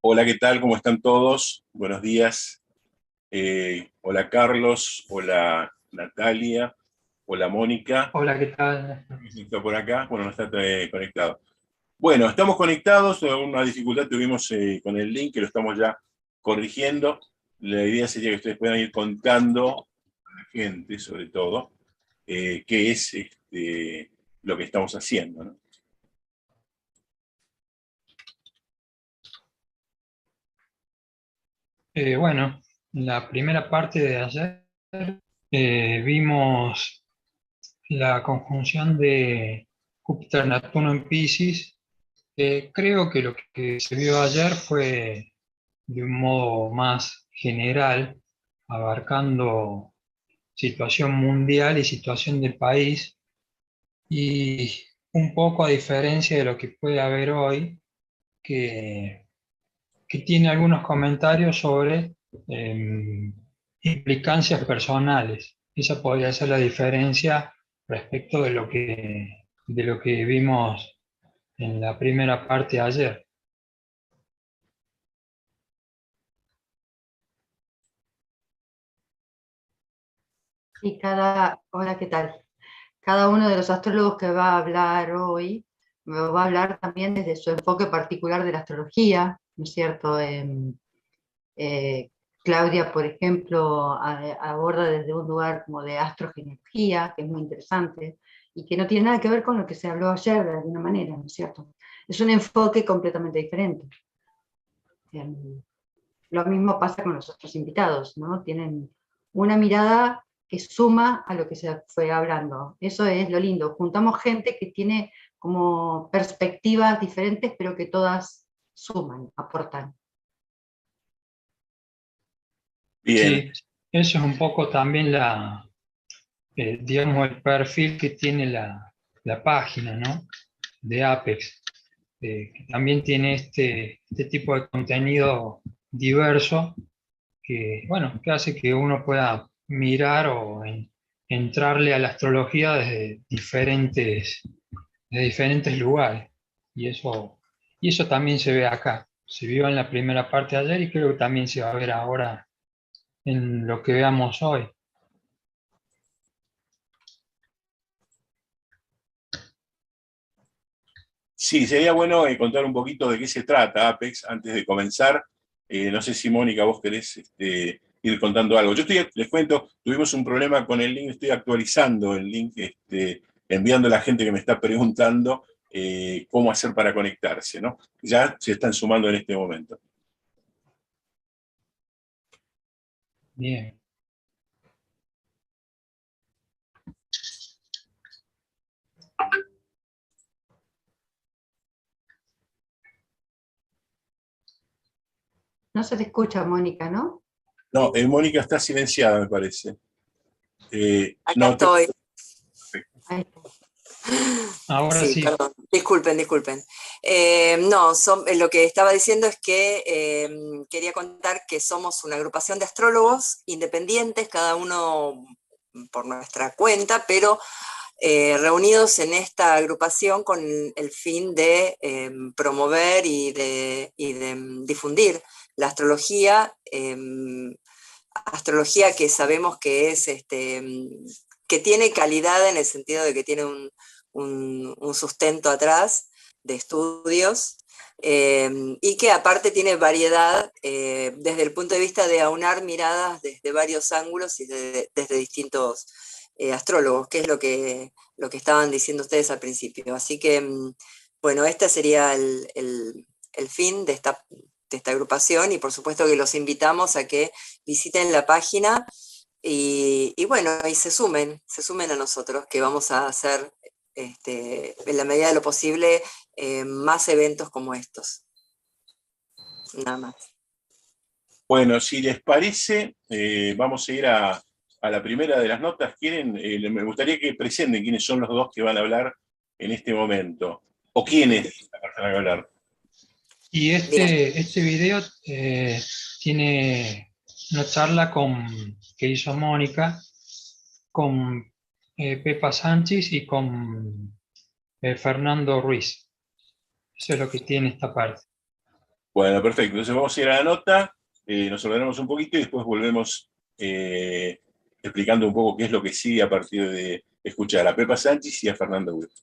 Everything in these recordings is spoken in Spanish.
Hola, ¿qué tal? ¿Cómo están todos? Buenos días. Hola Carlos, hola Natalia, hola Mónica. Hola, ¿qué tal? ¿Está por acá? Bueno, no está conectado. Bueno, estamos conectados. Una dificultad tuvimos con el link, que lo estamos ya corrigiendo. La idea sería que ustedes puedan ir contando a la gente, sobre todo, qué es lo que estamos haciendo, ¿no? Bueno, en la primera parte de ayer vimos la conjunción de Júpiter-Neptuno en Piscis. Creo que lo que se vio ayer fue de un modo más general, abarcando situación mundial y situación del país, y un poco a diferencia de lo que puede haber hoy, que que tiene algunos comentarios sobre implicancias personales. Esa podría ser la diferencia respecto de lo que vimos en la primera parte ayer. Hola, ¿qué tal? Cada uno de los astrólogos que va a hablar hoy me va a hablar también desde su enfoque particular de la astrología, ¿no es cierto? Eh, Claudia, por ejemplo, aborda desde un lugar como de astrogenealogía, que es muy interesante, y que no tiene nada que ver con lo que se habló ayer de alguna manera, ¿no es cierto? Es un enfoque completamente diferente. Lo mismo pasa con los otros invitados, ¿no? Tienen una mirada que suma a lo que se fue hablando. Eso es lo lindo. Juntamos gente que tiene como perspectivas diferentes, pero que todas suman, aportan. Bien, Sí, eso es un poco también digamos, el perfil que tiene la página, ¿no? De Apex, que también tiene este tipo de contenido diverso bueno, que hace que uno pueda mirar o entrarle a la astrología desde diferentes lugares. Y eso también se ve acá. Se vio en la primera parte de ayer y creo que también se va a ver ahora en lo que veamos hoy. sí, sería bueno contar un poquito de qué se trata Apex antes de comenzar. No sé si Mónica, vos querés ir contando algo. Les cuento, tuvimos un problema con el link, estoy actualizando el link, enviando a la gente que me está preguntando cómo hacer para conectarse, ¿no? Ya se están sumando en este momento. Bien. No se te escucha, Mónica, ¿no? No, Mónica está silenciada, me parece. Acá No, estoy. Ahí está. Ahora Sí, sí. perdón. Disculpen, disculpen. No, lo que estaba diciendo es que quería contar que somos una agrupación de astrólogos independientes, cada uno por nuestra cuenta, pero reunidos en esta agrupación con el fin de promover y de difundir la astrología que sabemos que es que tiene calidad en el sentido de que tiene un sustento atrás de estudios, y que aparte tiene variedad desde el punto de vista de aunar miradas desde varios ángulos y desde distintos astrólogos, que es lo que estaban diciendo ustedes al principio. Así que, bueno, este sería el fin de esta agrupación, y por supuesto que los invitamos a que visiten la página y bueno, y se sumen a nosotros, que vamos a hacer en la medida de lo posible más eventos como estos. Nada más. bueno, si les parece, vamos a ir a la primera de las notas. Me gustaría que presenten quiénes son los dos que van a hablar en este momento. O quiénes van a hablar. Y Bien, este video tiene una charla que hizo Mónica con Pepa Sánchez y con Fernando Ruiz. Eso es lo que tiene esta parte. Bueno, perfecto. Entonces vamos a ir a la nota, nos ordenamos un poquito y después volvemos explicando un poco qué es lo que sigue a partir de escuchar a Pepa Sánchez y a Fernando Wirth.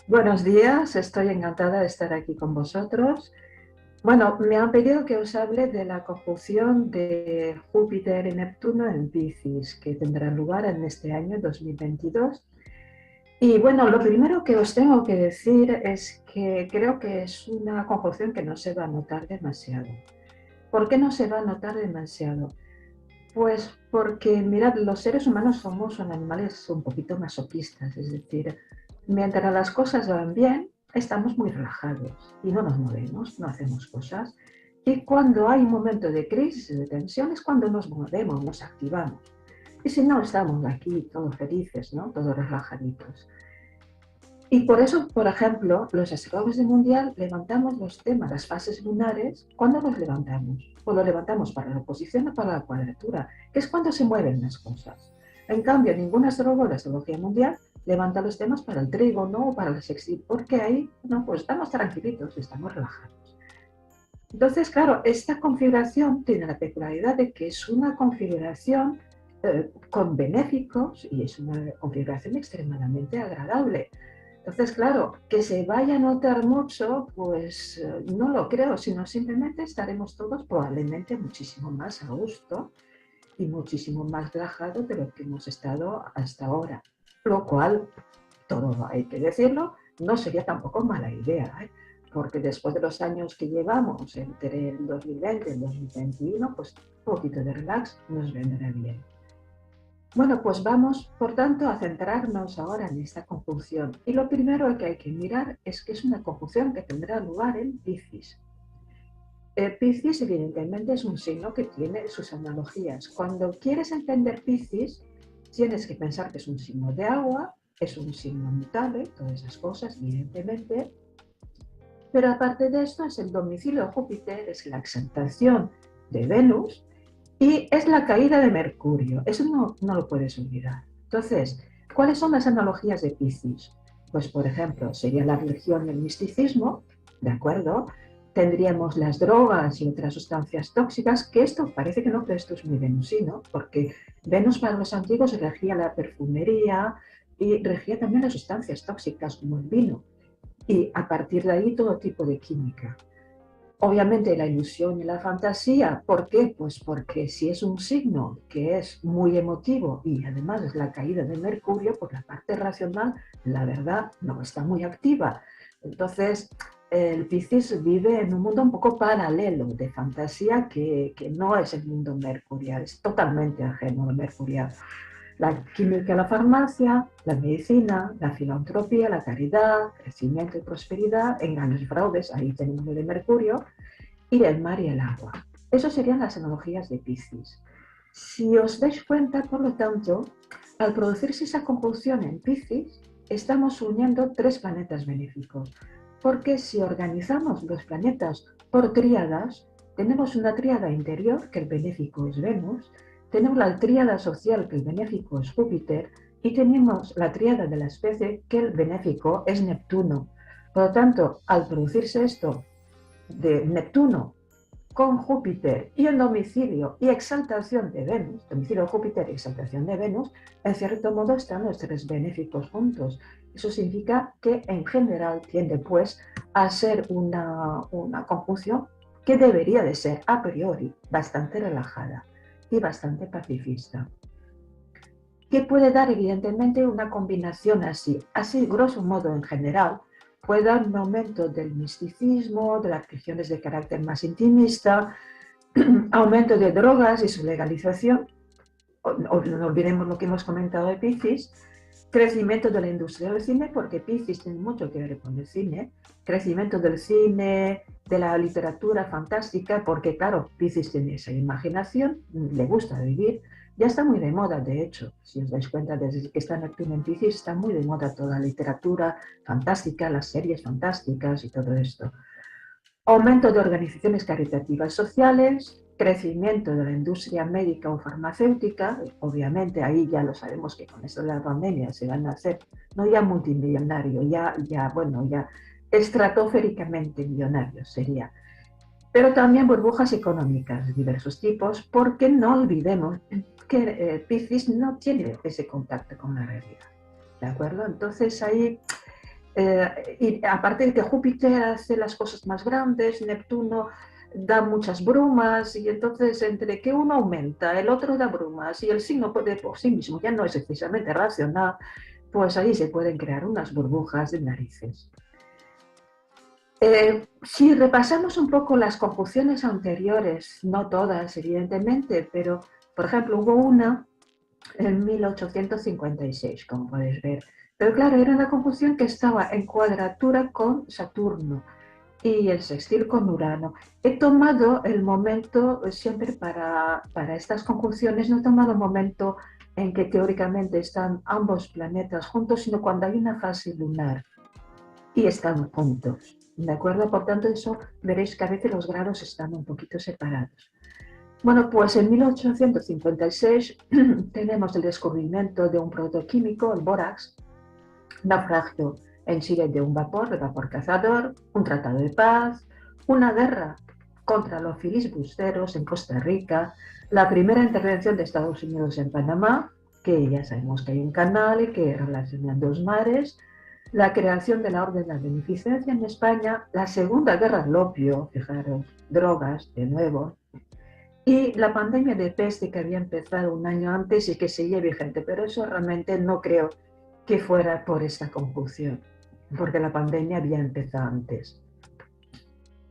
Buenos días, estoy encantada de estar aquí con vosotros. Bueno, me han pedido que os hable de la conjunción de Júpiter y Neptuno en Piscis, que tendrá lugar en este año 2022. Y bueno, lo primero que os tengo que decir es que creo que es una conjunción que no se va a notar demasiado. ¿Por qué no se va a notar demasiado? Pues porque, mirad, los seres humanos somos animales un poquito masoquistas, es decir, mientras las cosas van bien, estamos muy relajados y no nos movemos, no hacemos cosas. Y cuando hay un momento de crisis y de tensión es cuando nos movemos, nos activamos. Y si no, estamos aquí todos felices, ¿no? Todos relajaditos. Y por eso, por ejemplo, los astrólogos del Mundial levantamos los temas, las fases lunares, ¿cuándo los levantamos? Pues los levantamos para la oposición o para la cuadratura, que es cuando se mueven las cosas. En cambio, ningún astrólogo de la astrología mundial levanta los temas para el trígono o para el sextil, porque ahí, no, pues estamos tranquilitos, estamos relajados. Entonces, claro, esta configuración tiene la peculiaridad de que es una configuración con benéficos y es una configuración extremadamente agradable. Entonces, claro, que se vaya a notar mucho, pues no lo creo, sino simplemente estaremos todos probablemente muchísimo más a gusto y muchísimo más relajados de lo que hemos estado hasta ahora. Lo cual, todo hay que decirlo, no sería tampoco mala idea, ¿eh? Porque después de los años que llevamos entre el 2020 y el 2021, pues un poquito de relax nos vendrá bien. Bueno, pues vamos, por tanto, a centrarnos ahora en esta conjunción. Y lo primero que hay que mirar es que es una conjunción que tendrá lugar en Piscis. Piscis, evidentemente, es un signo que tiene sus analogías. Cuando quieres entender Piscis, tienes que pensar que es un signo de agua, es un signo mutable, todas esas cosas, evidentemente. Pero aparte de esto, es el domicilio de Júpiter, es la exaltación de Venus, y es la caída de Mercurio. Eso no lo puedes olvidar. Entonces, ¿cuáles son las analogías de Piscis? Pues, por ejemplo, sería la religión y el misticismo, ¿de acuerdo? Tendríamos las drogas y otras sustancias tóxicas, que esto parece que no, pero esto es muy venusino, porque Venus para los antiguos regía la perfumería y regía también las sustancias tóxicas como el vino. Y a partir de ahí todo tipo de química. Obviamente la ilusión y la fantasía, ¿por qué? Pues porque si es un signo que es muy emotivo y además es la caída de Mercurio, pues la parte racional, la verdad, no está muy activa. Entonces, el Piscis vive en un mundo un poco paralelo de fantasía que no es el mundo mercurial, es totalmente ajeno al mercurial. La química, la farmacia, la medicina, la filantropía, la caridad, crecimiento y prosperidad, engaños y fraudes, ahí tenemos lo de Mercurio, y el mar y el agua. Esas serían las analogías de Piscis. Si os dais cuenta, por lo tanto, al producirse esa conjunción en Piscis, estamos uniendo tres planetas benéficos, porque si organizamos los planetas por tríadas, tenemos una tríada interior, que el benéfico es Venus, tenemos la tríada social, que el benéfico es Júpiter, y tenemos la tríada de la especie, que el benéfico es Neptuno. Por lo tanto, al producirse esto de Neptuno con Júpiter y el domicilio y exaltación de Venus, domicilio de Júpiter y exaltación de Venus, en cierto modo están los tres benéficos juntos. Eso significa que en general tiende pues a ser una conjunción que debería de ser a priori bastante relajada y bastante pacifista. ¿Qué puede dar? Evidentemente una combinación así, grosso modo en general, puede dar un aumento del misticismo, de las religiones de carácter más intimista, aumento de drogas y su legalización, no olvidemos lo que hemos comentado de Piscis, crecimiento de la industria del cine, porque Piscis tiene mucho que ver con el cine, crecimiento del cine, de la literatura fantástica, porque claro, Piscis tiene esa imaginación, le gusta vivir, ya está muy de moda, de hecho, si os dais cuenta, desde que está Neptuno en Piscis, está muy de moda toda la literatura fantástica, las series fantásticas y todo esto. Aumento de organizaciones caritativas sociales, crecimiento de la industria médica o farmacéutica, obviamente ahí ya lo sabemos que con esto de la pandemia se van a hacer, no ya multimillonarios, bueno, ya estratosféricamente millonarios sería, pero también burbujas económicas de diversos tipos, porque no olvidemos que Piscis no tiene ese contacto con la realidad, ¿de acuerdo? Entonces ahí, y aparte de que Júpiter hace las cosas más grandes, Neptuno da muchas brumas, y entonces entre que uno aumenta, el otro da brumas, y el signo puede por sí mismo ya no es excesivamente racional, pues ahí se pueden crear unas burbujas de narices. Si repasamos un poco las conjunciones anteriores, no todas evidentemente, pero por ejemplo hubo una en 1856, como podéis ver, pero claro, era una conjunción que estaba en cuadratura con Saturno y el sextil con Urano. He tomado el momento, siempre para estas conjunciones, no he tomado el momento en que teóricamente están ambos planetas juntos, sino cuando hay una fase lunar y están juntos. ¿De acuerdo? Por tanto, eso veréis que a veces los grados están un poquito separados. Bueno, pues en 1856 tenemos el descubrimiento de un protoquímico, el bórax, naufragio en Chile de un vapor, el vapor cazador, un tratado de paz, una guerra contra los filibusteros en Costa Rica, la primera intervención de Estados Unidos en Panamá, que ya sabemos que hay un canal y que relaciona dos mares, la creación de la Orden de la Beneficencia en España, la Segunda Guerra del Opio, fijaros, drogas de nuevo, y la pandemia de peste que había empezado un año antes y que seguía vigente, pero eso realmente no creo que fuera por esta conjunción, porque la pandemia había empezado antes.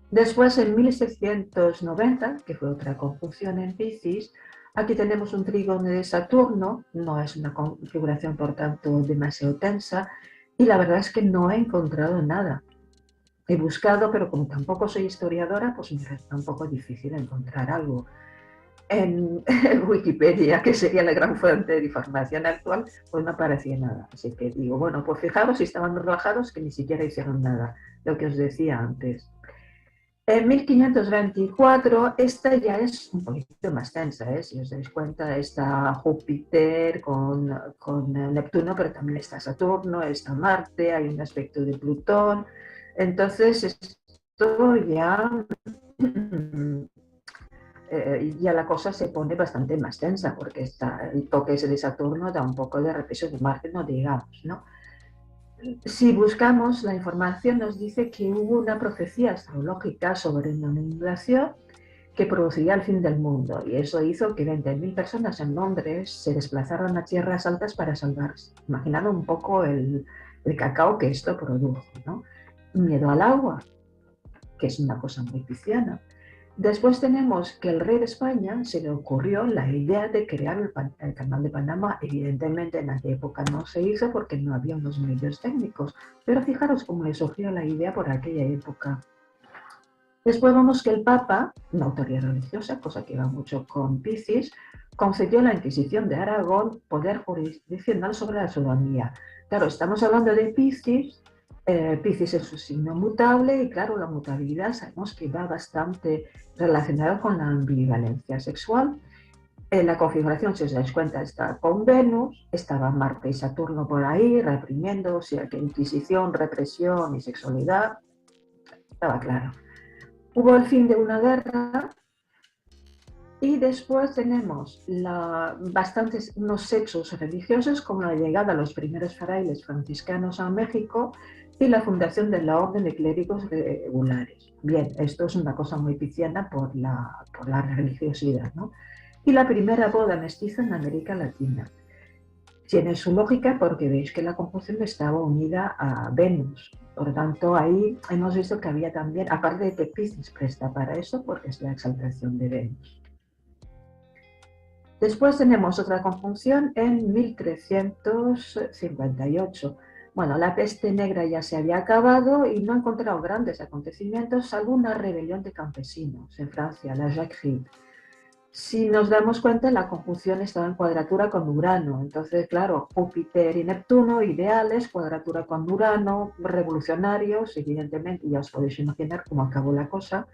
Después, en 1690, que fue otra conjunción en Piscis, aquí tenemos un trígono de Saturno, no es una configuración por tanto demasiado tensa, y la verdad es que no he encontrado nada. He buscado, pero como tampoco soy historiadora, pues me resulta un poco difícil encontrar algo. En Wikipedia, que sería la gran fuente de información actual, pues no aparecía nada. Así que digo, bueno, pues fijaros si estaban relajados que ni siquiera hicieron nada, lo que os decía antes. En 1524, esta ya es un poquito más tensa, ¿eh? Si os dais cuenta, está Júpiter con Neptuno, pero también está Saturno, está Marte, hay un aspecto de Plutón. Entonces, esto ya, ya la cosa se pone bastante más tensa, porque el toque ese de Saturno da un poco de repeso de Marte, no digamos, ¿no? Si buscamos, la información nos dice que hubo una profecía astrológica sobre una inundación que produciría el fin del mundo, y eso hizo que 20.000 personas en Londres se desplazaran a tierras altas para salvarse. Imaginad un poco el cacao que esto produjo, ¿no? Miedo al agua, que es una cosa muy pisciana. Después tenemos que el rey de España se le ocurrió la idea de crear el canal de Panamá. Evidentemente en aquella época no se hizo porque no había unos medios técnicos, pero fijaros cómo le surgió la idea por aquella época. Después vemos que el Papa, una autoridad religiosa, cosa que va mucho con Piscis, concedió a la Inquisición de Aragón poder jurisdiccional sobre la soberanía. Claro, estamos hablando de Piscis. Piscis es su signo mutable y claro, la mutabilidad sabemos que va bastante relacionada con la ambivalencia sexual. En la configuración, si os dais cuenta, está con Venus, estaba Marte y Saturno por ahí reprimiendo, o sea que Inquisición, represión y sexualidad, estaba claro. Hubo el fin de una guerra y después tenemos unos hechos religiosos como la llegada de los primeros frailes franciscanos a México y la fundación de la Orden de Clérigos Regulares. Bien, esto es una cosa muy pisciana por la religiosidad, ¿no? Y la primera boda mestiza en América Latina. Tiene su lógica porque veis que la conjunción estaba unida a Venus. Por lo tanto, ahí hemos visto que había también, aparte de que Piscis presta para eso, porque es la exaltación de Venus. Después tenemos otra conjunción en 1358. Bueno, la peste negra ya se había acabado y no he encontrado grandes acontecimientos, salvo una rebelión de campesinos en Francia, la Jacquerie. Si nos damos cuenta, la conjunción estaba en cuadratura con Urano. Entonces, claro, Júpiter y Neptuno, ideales, cuadratura con Urano, revolucionarios, evidentemente, ya os podéis imaginar cómo acabó la cosa,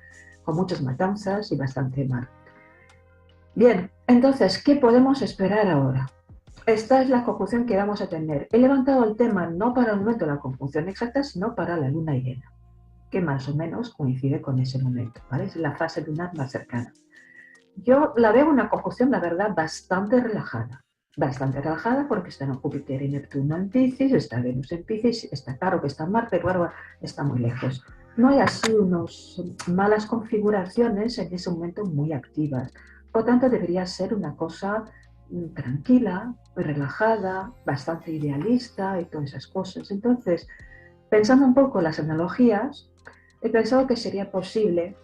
con muchas matanzas y bastante mal. Bien, entonces, ¿qué podemos esperar ahora? Esta es la conjunción que vamos a tener. He levantado el tema no para el momento de la conjunción exacta, sino para la luna llena, que más o menos coincide con ese momento, ¿vale? Es la fase lunar más cercana. Yo la veo una conjunción, la verdad, bastante relajada. Bastante relajada porque están Júpiter y Neptuno en Piscis, está Venus en Piscis, está claro que está Marte, pero está muy lejos. No hay así unas malas configuraciones en ese momento muy activas. Por tanto, debería ser una cosa tranquila, relajada, bastante idealista y todas esas cosas. Entonces, pensando un poco en las analogías, he pensado que sería posible,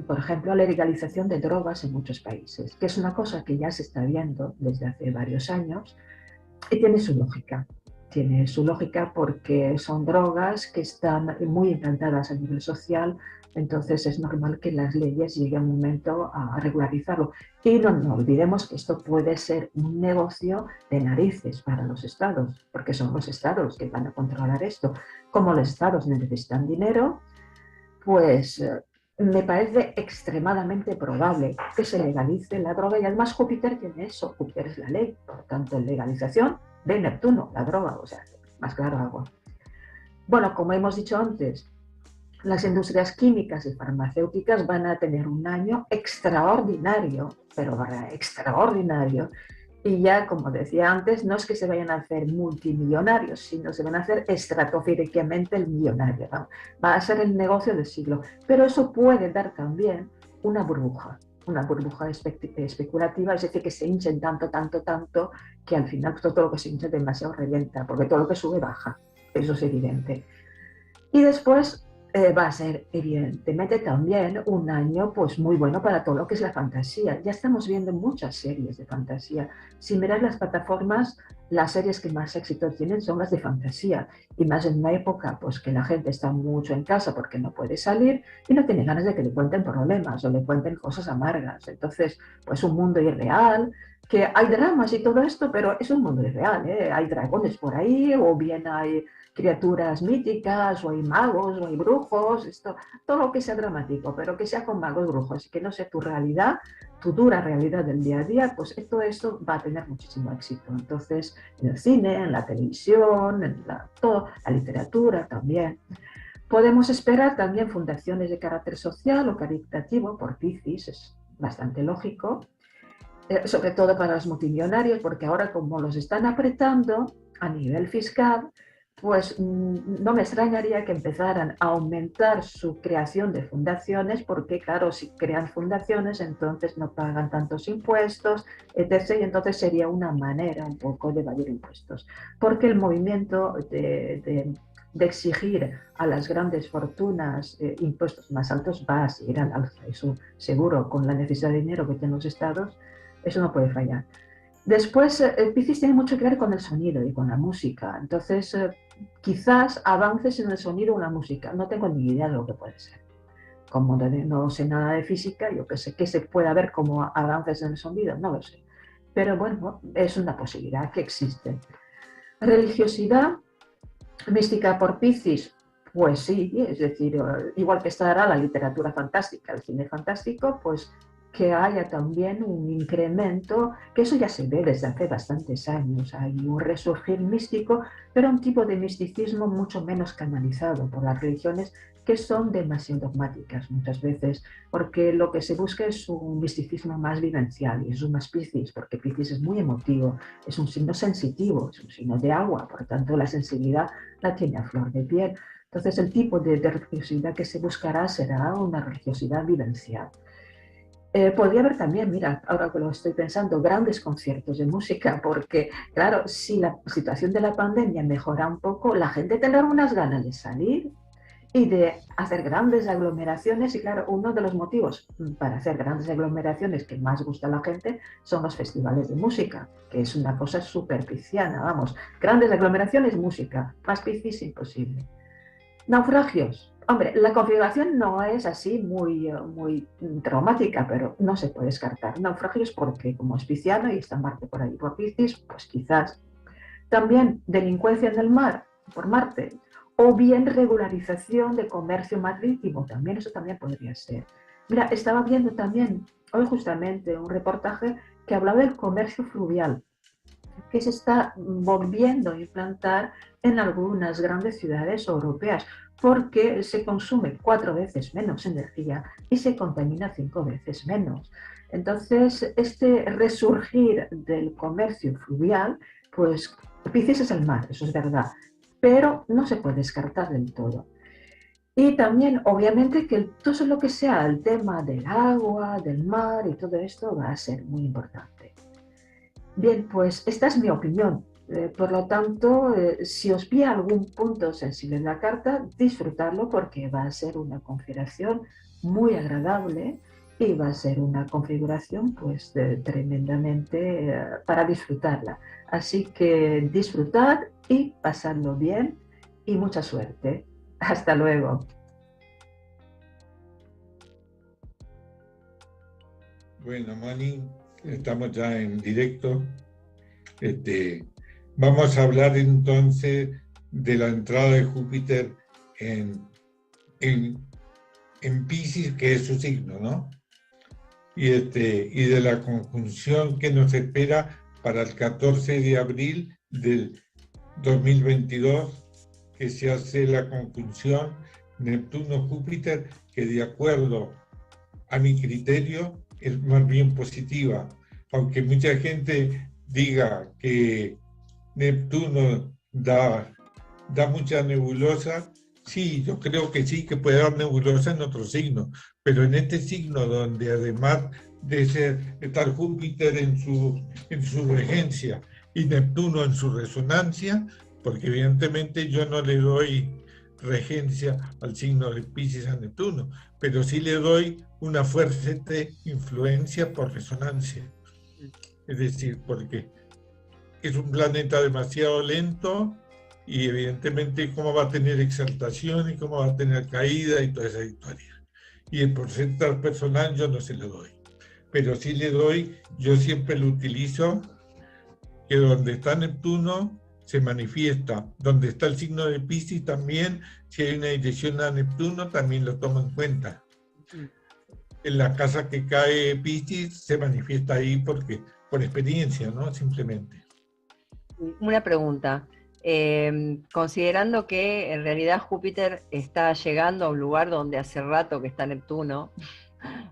por ejemplo, la legalización de drogas en muchos países, que es una cosa que ya se está viendo desde hace varios años y tiene su lógica. Tiene su lógica porque son drogas que están muy implantadas a nivel social, entonces es normal que las leyes lleguen un momento a regularizarlo. Y no olvidemos que esto puede ser un negocio de narices para los estados, porque son los estados que van a controlar esto. Como los estados necesitan dinero, pues me parece extremadamente probable que se legalice la droga y además Júpiter tiene eso, Júpiter es la ley, por tanto legalización de Neptuno, la droga, o sea, más claro agua. Bueno, como hemos dicho antes, las industrias químicas y farmacéuticas van a tener un año extraordinario, pero extraordinario. Y ya, como decía antes, no es que se vayan a hacer multimillonarios, sino se van a hacer estratosféricamente el millonario, ¿no? Va a ser el negocio del siglo. Pero eso puede dar también una burbuja especulativa, es decir, que se hinchen tanto, que al final todo lo que se hincha demasiado revienta, porque todo lo que sube baja, eso es evidente. Y después va a ser evidentemente también un año pues muy bueno para todo lo que es la fantasía. Ya estamos viendo muchas series de fantasía. Si miras las plataformas, las series que más éxito tienen son las de fantasía, y más en una época pues que la gente está mucho en casa porque no puede salir y no tiene ganas de que le cuenten problemas o le cuenten cosas amargas. Entonces, pues un mundo irreal, que hay dramas y todo esto, pero es un mundo irreal, ¿eh? Hay dragones por ahí, o bien hay criaturas míticas, o hay magos, o hay brujos, todo lo que sea dramático, pero que sea con magos, brujos, y que no sea tu realidad, tu dura realidad del día a día, pues todo esto va a tener muchísimo éxito. Entonces, en el cine, en la televisión, en la literatura también. Podemos esperar también fundaciones de carácter social o caritativo por Piscis, es bastante lógico, sobre todo para los multimillonarios, porque ahora como los están apretando a nivel fiscal, pues no me extrañaría que empezaran a aumentar su creación de fundaciones, porque claro, si crean fundaciones entonces no pagan tantos impuestos, etc. Y entonces sería una manera un poco de evadir impuestos. Porque el movimiento de exigir a las grandes fortunas impuestos más altos va a seguir al alza, eso seguro, con la necesidad de dinero que tienen los estados, eso no puede fallar. Después, Piscis tiene mucho que ver con el sonido y con la música. Entonces, quizás avances en el sonido o la música. No tengo ni idea de lo que puede ser. Como no sé nada de física, yo que sé qué se puede ver como avances en el sonido, no lo sé. Pero bueno, es una posibilidad que existe. Religiosidad mística por Piscis, pues sí, es decir, igual que estará la literatura fantástica, el cine fantástico, pues que haya también un incremento, que eso ya se ve desde hace bastantes años, hay un resurgir místico, pero un tipo de misticismo mucho menos canalizado por las religiones, que son demasiado dogmáticas muchas veces, porque lo que se busca es un misticismo más vivencial, y es un más Piscis, porque Piscis es muy emotivo, es un signo sensitivo, es un signo de agua, por lo tanto la sensibilidad la tiene a flor de piel. Entonces el tipo de religiosidad que se buscará será una religiosidad vivencial. Podría haber también, mira, ahora que lo estoy pensando, grandes conciertos de música, porque claro, si la situación de la pandemia mejora un poco, la gente tendrá unas ganas de salir y de hacer grandes aglomeraciones, y claro, uno de los motivos para hacer grandes aglomeraciones que más gusta a la gente son los festivales de música, que es una cosa súper pisciana, vamos, grandes aglomeraciones, música, más Piscis imposible. Naufragios. Hombre, la configuración no es así muy traumática, pero no se puede descartar. Naufragios porque, como es pisciano y está Marte por ahí por Piscis, pues quizás. También delincuencia en el mar, por Marte, o bien regularización de comercio marítimo, también eso también podría ser. Mira, estaba viendo también hoy justamente un reportaje que hablaba del comercio fluvial, que se está volviendo a implantar en algunas grandes ciudades europeas, porque se consume 4 veces menos energía y se contamina 5 veces menos. Entonces, este resurgir del comercio fluvial, pues Piscis es el mar, eso es verdad, pero no se puede descartar del todo. Y también, obviamente, que todo lo que sea el tema del agua, del mar y todo esto va a ser muy importante. Bien, pues esta es mi opinión. Por lo tanto, si os pilla algún punto sensible en la carta, disfrutarlo porque va a ser una configuración muy agradable y va a ser una configuración pues tremendamente para disfrutarla. Así que disfrutad y pasadlo bien y mucha suerte. Hasta luego. Bueno, Moni, estamos ya en directo. Vamos a hablar entonces de la entrada de Júpiter en Piscis, que es su signo, ¿no? Y de la conjunción que nos espera para el 14 de abril del 2022, que se hace la conjunción Neptuno-Júpiter, que de acuerdo a mi criterio es más bien positiva, aunque mucha gente diga que Neptuno da mucha nebulosa. Sí, yo creo que sí, que puede dar nebulosa en otro signo, pero en este signo donde además de estar Júpiter en su regencia y Neptuno en su resonancia, porque evidentemente yo no le doy regencia al signo de Piscis a Neptuno, pero sí le doy una fuerte influencia por resonancia. Es decir, porque es un planeta demasiado lento y evidentemente cómo va a tener exaltación y cómo va a tener caída y toda esa historia. Y el porcentaje personal yo no se lo doy, pero sí le doy, yo siempre lo utilizo, que donde está Neptuno se manifiesta, donde está el signo de Piscis también, si hay una dirección a Neptuno también lo tomo en cuenta. En la casa que cae Piscis se manifiesta ahí porque por experiencia, ¿no? Simplemente. Una pregunta. Considerando que en realidad Júpiter está llegando a un lugar donde hace rato que está Neptuno,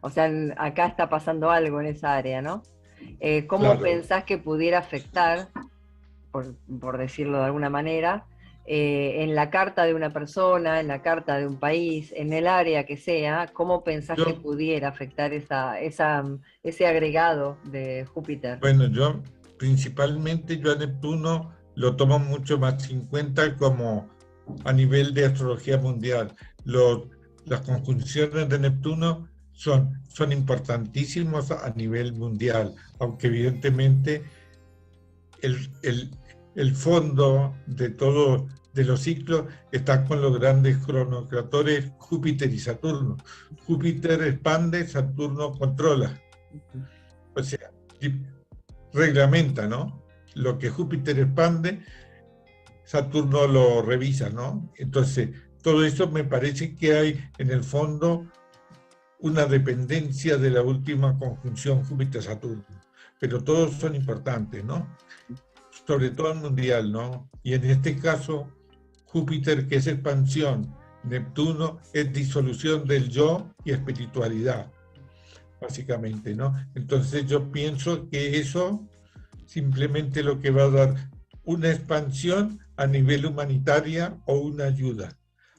o sea, acá está pasando algo en esa área, ¿no? ¿Cómo Claro. pensás que pudiera afectar, por decirlo de alguna manera, en la carta de una persona, en la carta de un país, en el área que sea, cómo pensás que pudiera afectar ese agregado de Júpiter? Bueno, principalmente yo a Neptuno lo tomo mucho más en cuenta como a nivel de astrología mundial. Las conjunciones de Neptuno son importantísimas a nivel mundial, aunque evidentemente el fondo de todo de los ciclos está con los grandes cronocratores Júpiter y Saturno. Júpiter expande, Saturno controla. O sea, reglamenta, ¿no? Lo que Júpiter expande, Saturno lo revisa, ¿no? Entonces, todo eso me parece que hay en el fondo una dependencia de la última conjunción Júpiter-Saturno, pero todos son importantes, ¿no? Sobre todo el mundial, ¿no? Y en este caso, Júpiter, que es expansión, Neptuno es disolución del yo y espiritualidad, básicamente, ¿no? Entonces yo pienso que eso simplemente lo que va a dar una expansión a nivel humanitaria o una ayuda.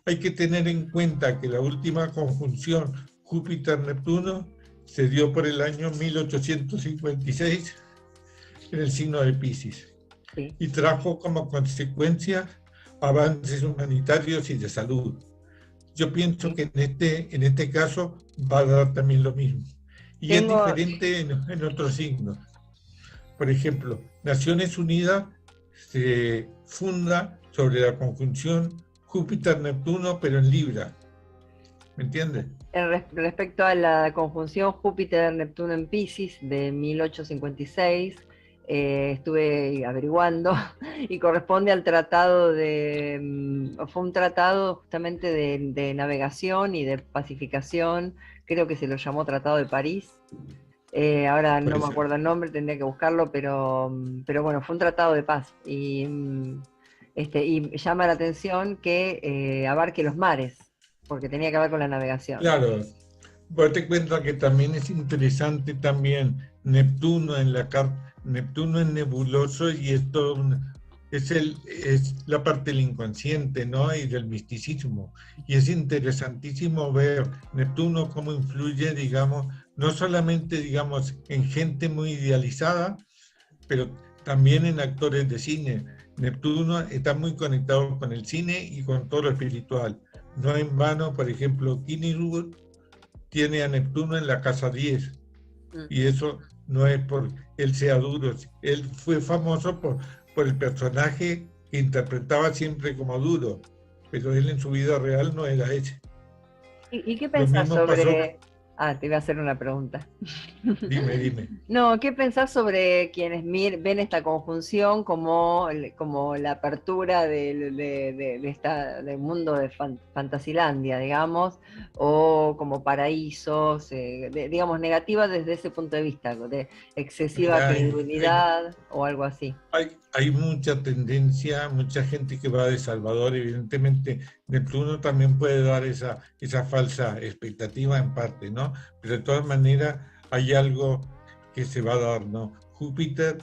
Hay que tener en cuenta que la última conjunción Júpiter-Neptuno se dio por el año 1856 en el signo de Piscis, sí, y trajo como consecuencia avances humanitarios y de salud. Yo pienso que en este caso va a dar también lo mismo. Y es diferente en otros signos. Por ejemplo, Naciones Unidas se funda sobre la conjunción Júpiter-Neptuno, pero en Libra. ¿Me entiendes? Respecto a la conjunción Júpiter-Neptuno en Piscis de 1856, estuve averiguando y corresponde al tratado fue un tratado justamente de navegación y de pacificación, creo que se lo llamó Tratado de París, Ahora no Puede me ser. acuerdo el nombre, tendría que buscarlo, pero bueno, fue un tratado de paz. Y llama la atención que abarque los mares, porque tenía que ver con la navegación. Claro, vos te cuento que también es interesante también Neptuno en la Neptuno es nebuloso y es todo es la parte del inconsciente, ¿no? Y del misticismo. Y es interesantísimo ver Neptuno cómo influye, digamos, no solamente, digamos, en gente muy idealizada, pero también en actores de cine. Neptuno está muy conectado con el cine y con todo lo espiritual. No en vano, por ejemplo, Kinnear tiene a Neptuno en la casa 10, y eso no es por él sea duro, él fue famoso por el personaje que interpretaba siempre como duro, pero él en su vida real no era ese. ¿Y qué Lo pensás mismo pasó, sobre... Ah, te iba a hacer una pregunta. dime. No, ¿qué pensás sobre quienes ven esta conjunción como la apertura del mundo de Fantasilandia, digamos, o como paraísos, digamos, negativa desde ese punto de vista, de excesiva Mira, credulidad o algo así? hay mucha tendencia, mucha gente que va de Salvador, evidentemente Neptuno también puede dar esa falsa expectativa en parte, ¿no? Pero de todas maneras hay algo que se va a dar, ¿no? Júpiter,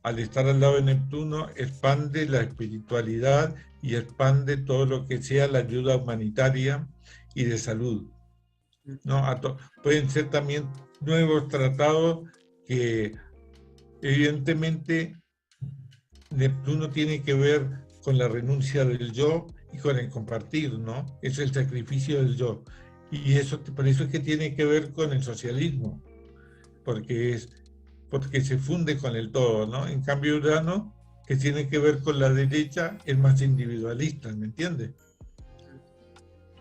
al estar al lado de Neptuno, expande la espiritualidad y expande todo lo que sea la ayuda humanitaria y de salud, ¿no? Pueden ser también nuevos tratados que evidentemente Neptuno tiene que ver con la renuncia del yo y con el compartir, ¿no? Es el sacrificio del yo. Y eso, por eso es que tiene que ver con el socialismo, porque se funde con el todo, ¿no? En cambio, Urano, que tiene que ver con la derecha, es más individualista, ¿me entiendes?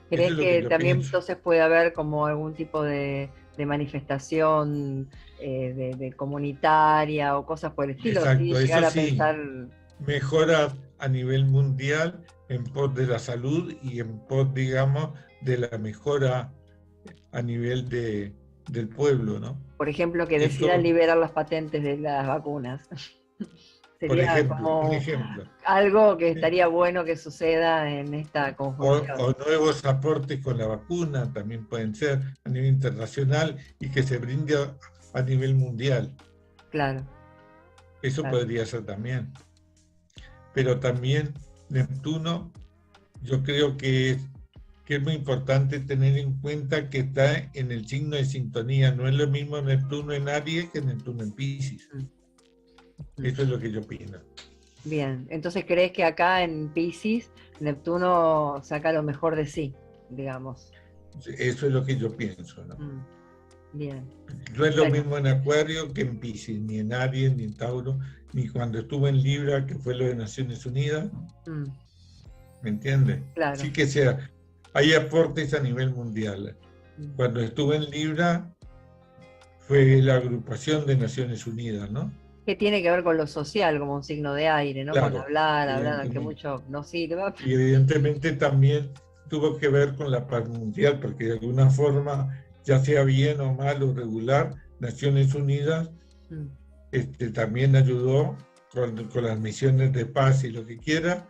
¿Crees que también pienso. entonces puede haber como algún tipo de manifestación de comunitaria o cosas por el estilo? Exacto, ¿Sí? Llegar eso a sí, pensar... mejora a nivel mundial en pos de la salud y en pos, digamos, de la mejora a nivel del pueblo, ¿no? Por ejemplo, que Eso, decidan liberar las patentes de las vacunas. Sería un como ejemplo. algo que estaría bueno que suceda en esta conjunción. O nuevos aportes con la vacuna también pueden ser a nivel internacional y que se brinde a nivel mundial. Claro. Eso Claro. podría ser también. Pero también Neptuno, yo creo que es muy importante tener en cuenta que está en el signo de sintonía. No es lo mismo Neptuno en Aries que Neptuno en Piscis. Eso es lo que yo opino. Bien, entonces crees que acá en Piscis Neptuno saca lo mejor de sí, digamos. Eso es lo que yo pienso, ¿no? Bien. No es lo mismo en Acuario que en Piscis, ni en Aries, ni en Tauro, ni cuando estuve en Libra, que fue lo de Naciones Unidas. ¿Me entiendes? Claro. Sí que sea, hay aportes a nivel mundial. Cuando estuve en Libra, fue la agrupación de Naciones Unidas, ¿no? Que tiene que ver con lo social, como un signo de aire, ¿no? Claro, con hablar, que mucho no sirve. Y evidentemente también tuvo que ver con la paz mundial, porque de alguna forma, ya sea bien o mal o regular, Naciones Unidas también ayudó con las misiones de paz y lo que quiera,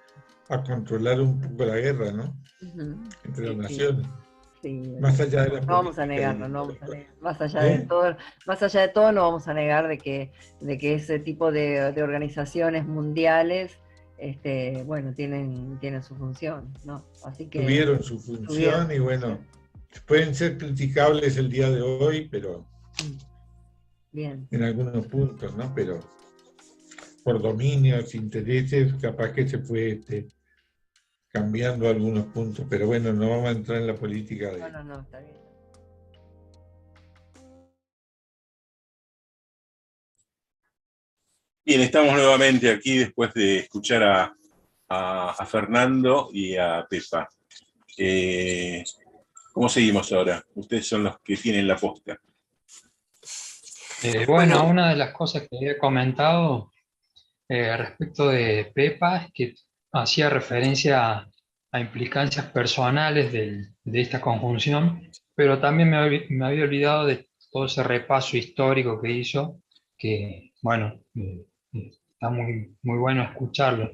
a controlar un poco la guerra, ¿no? Entre las naciones. Sí, más allá de la no vamos a negarlo, no vamos a negar. Más allá de todo, no vamos a negar de que ese tipo de organizaciones mundiales, bueno, tienen su función, ¿no? Así que tuvieron su función y bueno, pueden ser criticables el día de hoy, pero bien. En algunos puntos, ¿no? Pero por dominios, intereses, capaz que se fue cambiando algunos puntos, pero bueno, no vamos a entrar en la política de... No, está bien. Bien, estamos nuevamente aquí después de escuchar a Fernando y a Pepa. ¿Cómo seguimos ahora? Ustedes son los que tienen la posta. Bueno, una de las cosas que he comentado respecto de Pepa es que hacía referencia a implicancias personales de esta conjunción, pero también me había olvidado de todo ese repaso histórico que hizo, que bueno, está muy bueno escucharlo.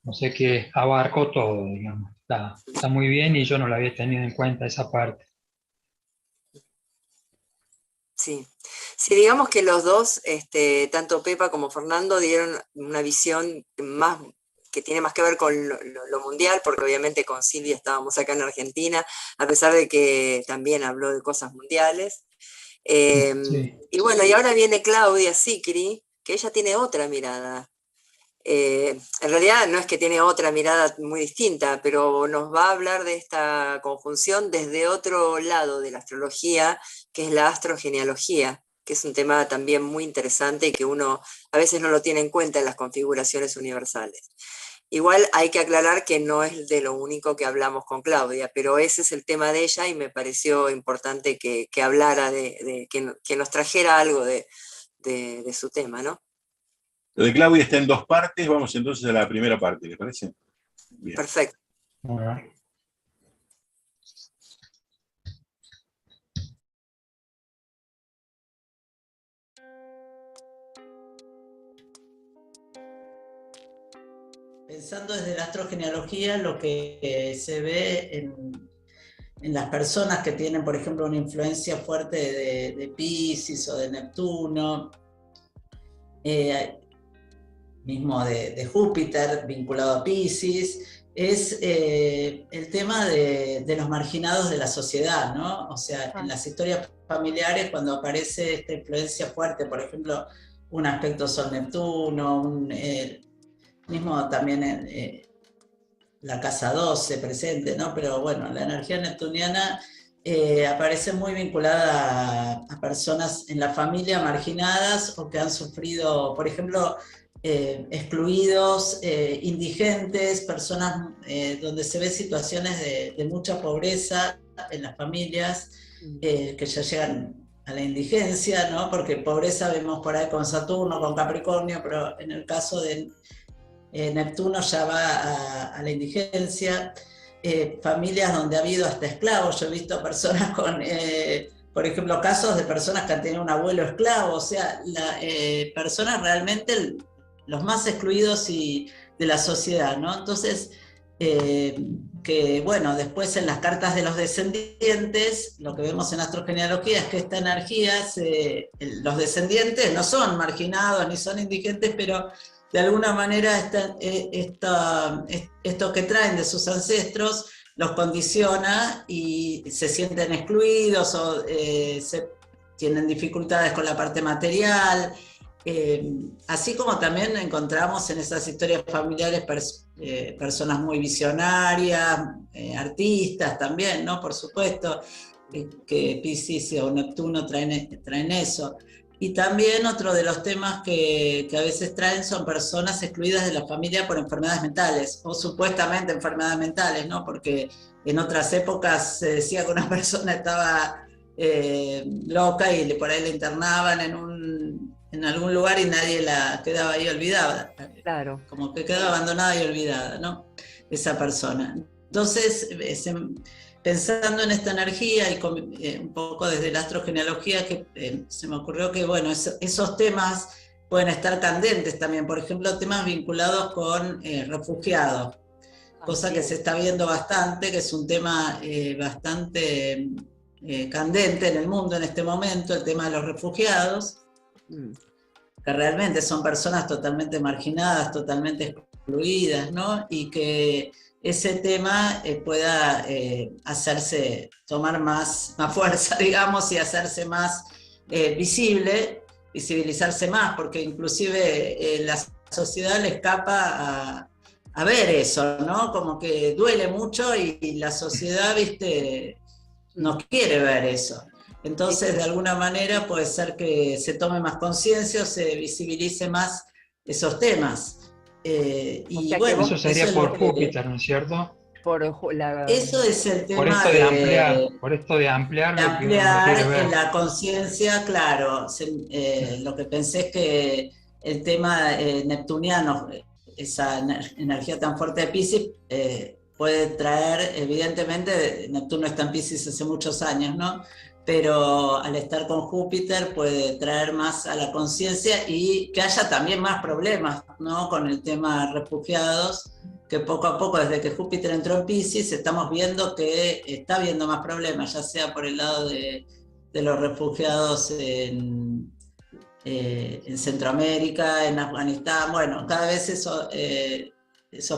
No sé, que abarcó todo, digamos. Está muy bien y yo no lo había tenido en cuenta esa parte. Sí. Sí, digamos que los dos, tanto Pepa como Fernando, dieron una visión más que tiene más que ver con lo mundial, porque obviamente con Silvia estábamos acá en Argentina, a pesar de que también habló de cosas mundiales. Sí. Y bueno, y ahora viene Claudia Sicri, que ella tiene otra mirada. En realidad no es que tiene otra mirada muy distinta, pero nos va a hablar de esta conjunción desde otro lado de la astrología, que es la astrogenealogía, que es un tema también muy interesante y que uno a veces no lo tiene en cuenta en las configuraciones universales. Igual hay que aclarar que no es de lo único que hablamos con Claudia, pero ese es el tema de ella y me pareció importante que hablara, que nos trajera algo de su tema, ¿no? Lo de Claudia está en 2 partes, vamos entonces a la primera parte, ¿le parece? Bien. Perfecto. Pensando desde la astrogenealogía, lo que se ve en las personas que tienen, por ejemplo, una influencia fuerte de Piscis o de Neptuno, mismo de Júpiter vinculado a Piscis, es el tema de los marginados de la sociedad, ¿no? O sea, en las historias familiares, cuando aparece esta influencia fuerte, por ejemplo, un aspecto Sol-Neptuno, mismo también en la casa 12 presente, ¿no? Pero bueno, la energía neptuniana aparece muy vinculada a personas en la familia marginadas o que han sufrido, por ejemplo, excluidos, indigentes, personas donde se ven situaciones de mucha pobreza en las familias, que ya llegan a la indigencia, ¿no? Porque pobreza vemos por ahí con Saturno, con Capricornio, pero en el caso de Neptuno ya va a la indigencia. Familias donde ha habido hasta esclavos. Yo he visto personas con, por ejemplo, casos de personas que han tenido un abuelo esclavo, o sea, personas realmente los más excluidos de la sociedad, ¿no? Entonces, que bueno, después en las cartas de los descendientes, lo que vemos en astrogenealogía es que esta energía, los descendientes no son marginados ni son indigentes, pero de alguna manera esto que traen de sus ancestros los condiciona y se sienten excluidos o tienen dificultades con la parte material, así como también encontramos en esas historias familiares personas muy visionarias, artistas también, ¿no? Por supuesto, que Piscis o Neptuno traen eso. Y también otro de los temas que a veces traen son personas excluidas de la familia por enfermedades mentales, o supuestamente enfermedades mentales, ¿no? Porque en otras épocas se decía que una persona estaba loca y por ahí la internaban en algún lugar y nadie la quedaba ahí olvidada. Claro. Como que quedaba abandonada y olvidada, ¿no? Esa persona. Entonces, pensando en esta energía y un poco desde la astrogenealogía, que se me ocurrió que, bueno, esos temas pueden estar candentes también, por ejemplo, temas vinculados con refugiados, cosa que se está viendo bastante, que es un tema bastante candente en el mundo en este momento, el tema de los refugiados, que realmente son personas totalmente marginadas, totalmente excluidas, ¿no? Y que ese tema pueda hacerse, tomar más fuerza, digamos, y hacerse más visibilizarse más, porque inclusive la sociedad le escapa a ver eso, ¿no? Como que duele mucho y la sociedad, viste, no quiere ver eso. Entonces, de alguna manera puede ser que se tome más conciencia o se visibilice más esos temas. Y bueno, eso sería por Júpiter, ¿no es cierto? Eso es el tema por esto de ampliar lo que uno quiere ver. En la conciencia, claro. Lo que pensé es que el tema neptuniano, esa energía tan fuerte de Piscis, puede traer, evidentemente, Neptuno está en Piscis hace muchos años, ¿no? pero al estar con Júpiter puede traer más a la conciencia y que haya también más problemas, ¿no? Con el tema de refugiados, que poco a poco, desde que Júpiter entró en Piscis, estamos viendo que está habiendo más problemas, ya sea por el lado de los refugiados en Centroamérica, en Afganistán, bueno, cada vez esos sí.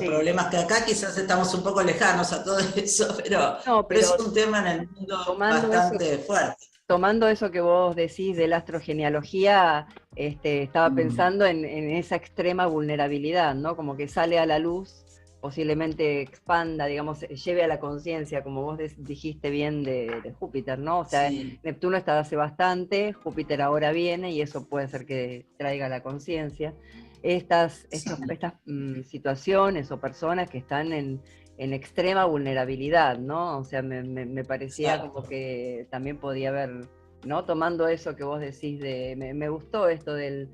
Problemas que acá quizás estamos un poco lejanos a todo eso, pero es un tema en el mundo bastante fuerte. Tomando eso que vos decís de la astrogenealogía, estaba pensando en esa extrema vulnerabilidad, ¿no? Como que sale a la luz, posiblemente expanda, digamos, lleve a la conciencia, como vos dijiste bien de Júpiter, ¿no? O sea, sí. Neptuno está hace bastante, Júpiter ahora viene y eso puede ser que traiga la conciencia. Estas situaciones o personas que están en extrema vulnerabilidad, ¿no? O sea, me parecía como que también podía haber, ¿no? Tomando eso que vos decís, me gustó esto de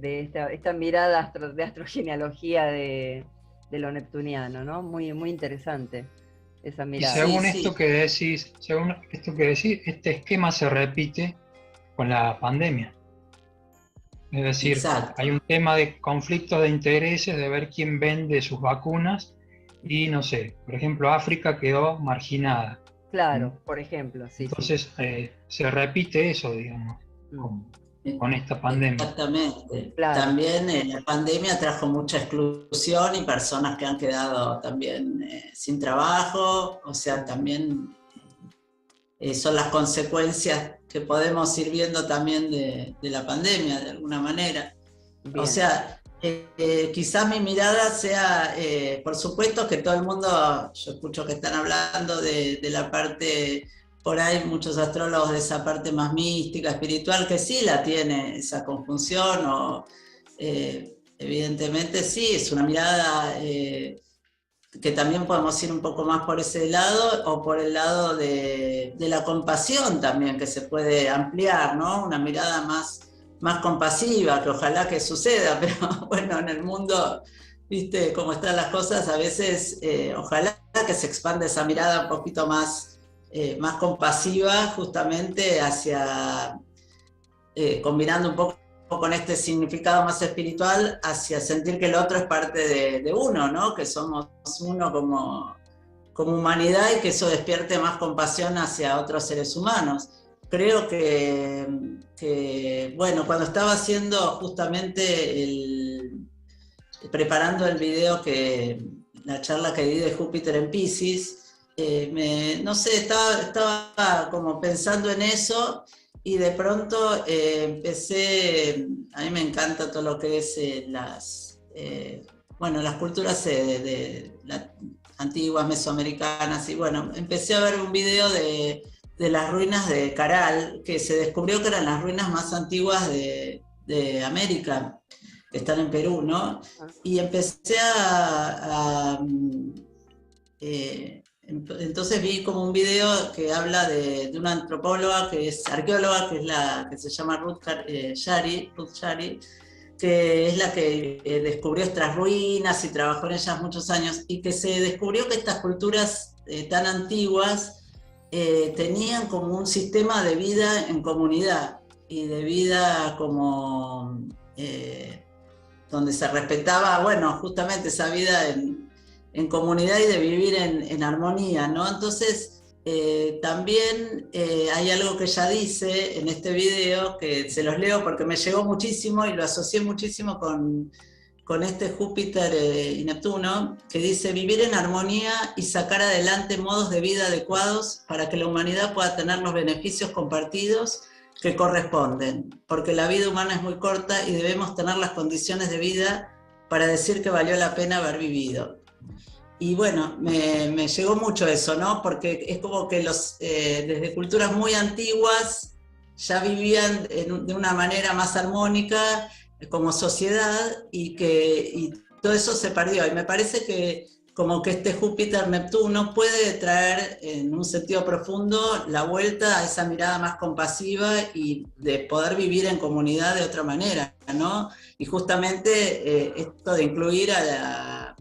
esta mirada de astrogenealogía de lo neptuniano, ¿no? Muy, muy interesante esa mirada. Y según esto que decís, este esquema se repite con la pandemia. Es decir, hay un tema de conflictos de intereses, de ver quién vende sus vacunas, y no sé, por ejemplo, África quedó marginada. Claro, por ejemplo, sí. Entonces, se repite eso, digamos, con esta pandemia. Exactamente. Claro. También la pandemia trajo mucha exclusión y personas que han quedado también sin trabajo, o sea, también son las consecuencias que podemos ir viendo también de la pandemia, de alguna manera. Bien. O sea, quizás mi mirada sea, por supuesto que todo el mundo, yo escucho que están hablando de la parte, por ahí muchos astrólogos de esa parte más mística, espiritual, que sí la tiene esa conjunción, o evidentemente sí, es una mirada que también podemos ir un poco más por ese lado, o por el lado de la compasión también, que se puede ampliar, ¿no? Una mirada más compasiva, que ojalá que suceda, pero bueno, en el mundo, viste cómo están las cosas, a veces ojalá que se expanda esa mirada un poquito más compasiva, justamente hacia, combinando un poco con este significado más espiritual, hacia sentir que el otro es parte de uno, ¿no? Que somos uno como humanidad, y que eso despierte más compasión hacia otros seres humanos. Creo que bueno, cuando estaba haciendo justamente preparando el video, la charla que di de Júpiter en Piscis, no sé, estaba como pensando en eso, y de pronto empecé, a mí me encanta todo lo que es las culturas antiguas, mesoamericanas, y bueno, empecé a ver un video de las ruinas de Caral, que se descubrió que eran las ruinas más antiguas de América, que están en Perú, ¿no? Y empecé entonces vi como un video que habla de una antropóloga, que es arqueóloga, que se llama Ruth Shari, que es la que descubrió estas ruinas y trabajó en ellas muchos años, y que se descubrió que estas culturas tan antiguas tenían como un sistema de vida en comunidad, y de vida como donde se respetaba, bueno, justamente esa vida en comunidad y de vivir en armonía, ¿no? Entonces, también hay algo que ella dice en este video, que se los leo porque me llegó muchísimo y lo asocié muchísimo con este Júpiter y Neptuno, que dice: vivir en armonía y sacar adelante modos de vida adecuados para que la humanidad pueda tener los beneficios compartidos que corresponden, porque la vida humana es muy corta y debemos tener las condiciones de vida para decir que valió la pena haber vivido. Y bueno, me llegó mucho eso, ¿no? Porque es como que desde culturas muy antiguas ya vivían de una manera más armónica como sociedad, y todo eso se perdió. Y me parece que como que este Júpiter-Neptuno puede traer en un sentido profundo la vuelta a esa mirada más compasiva y de poder vivir en comunidad de otra manera, ¿no? Y justamente esto de incluir a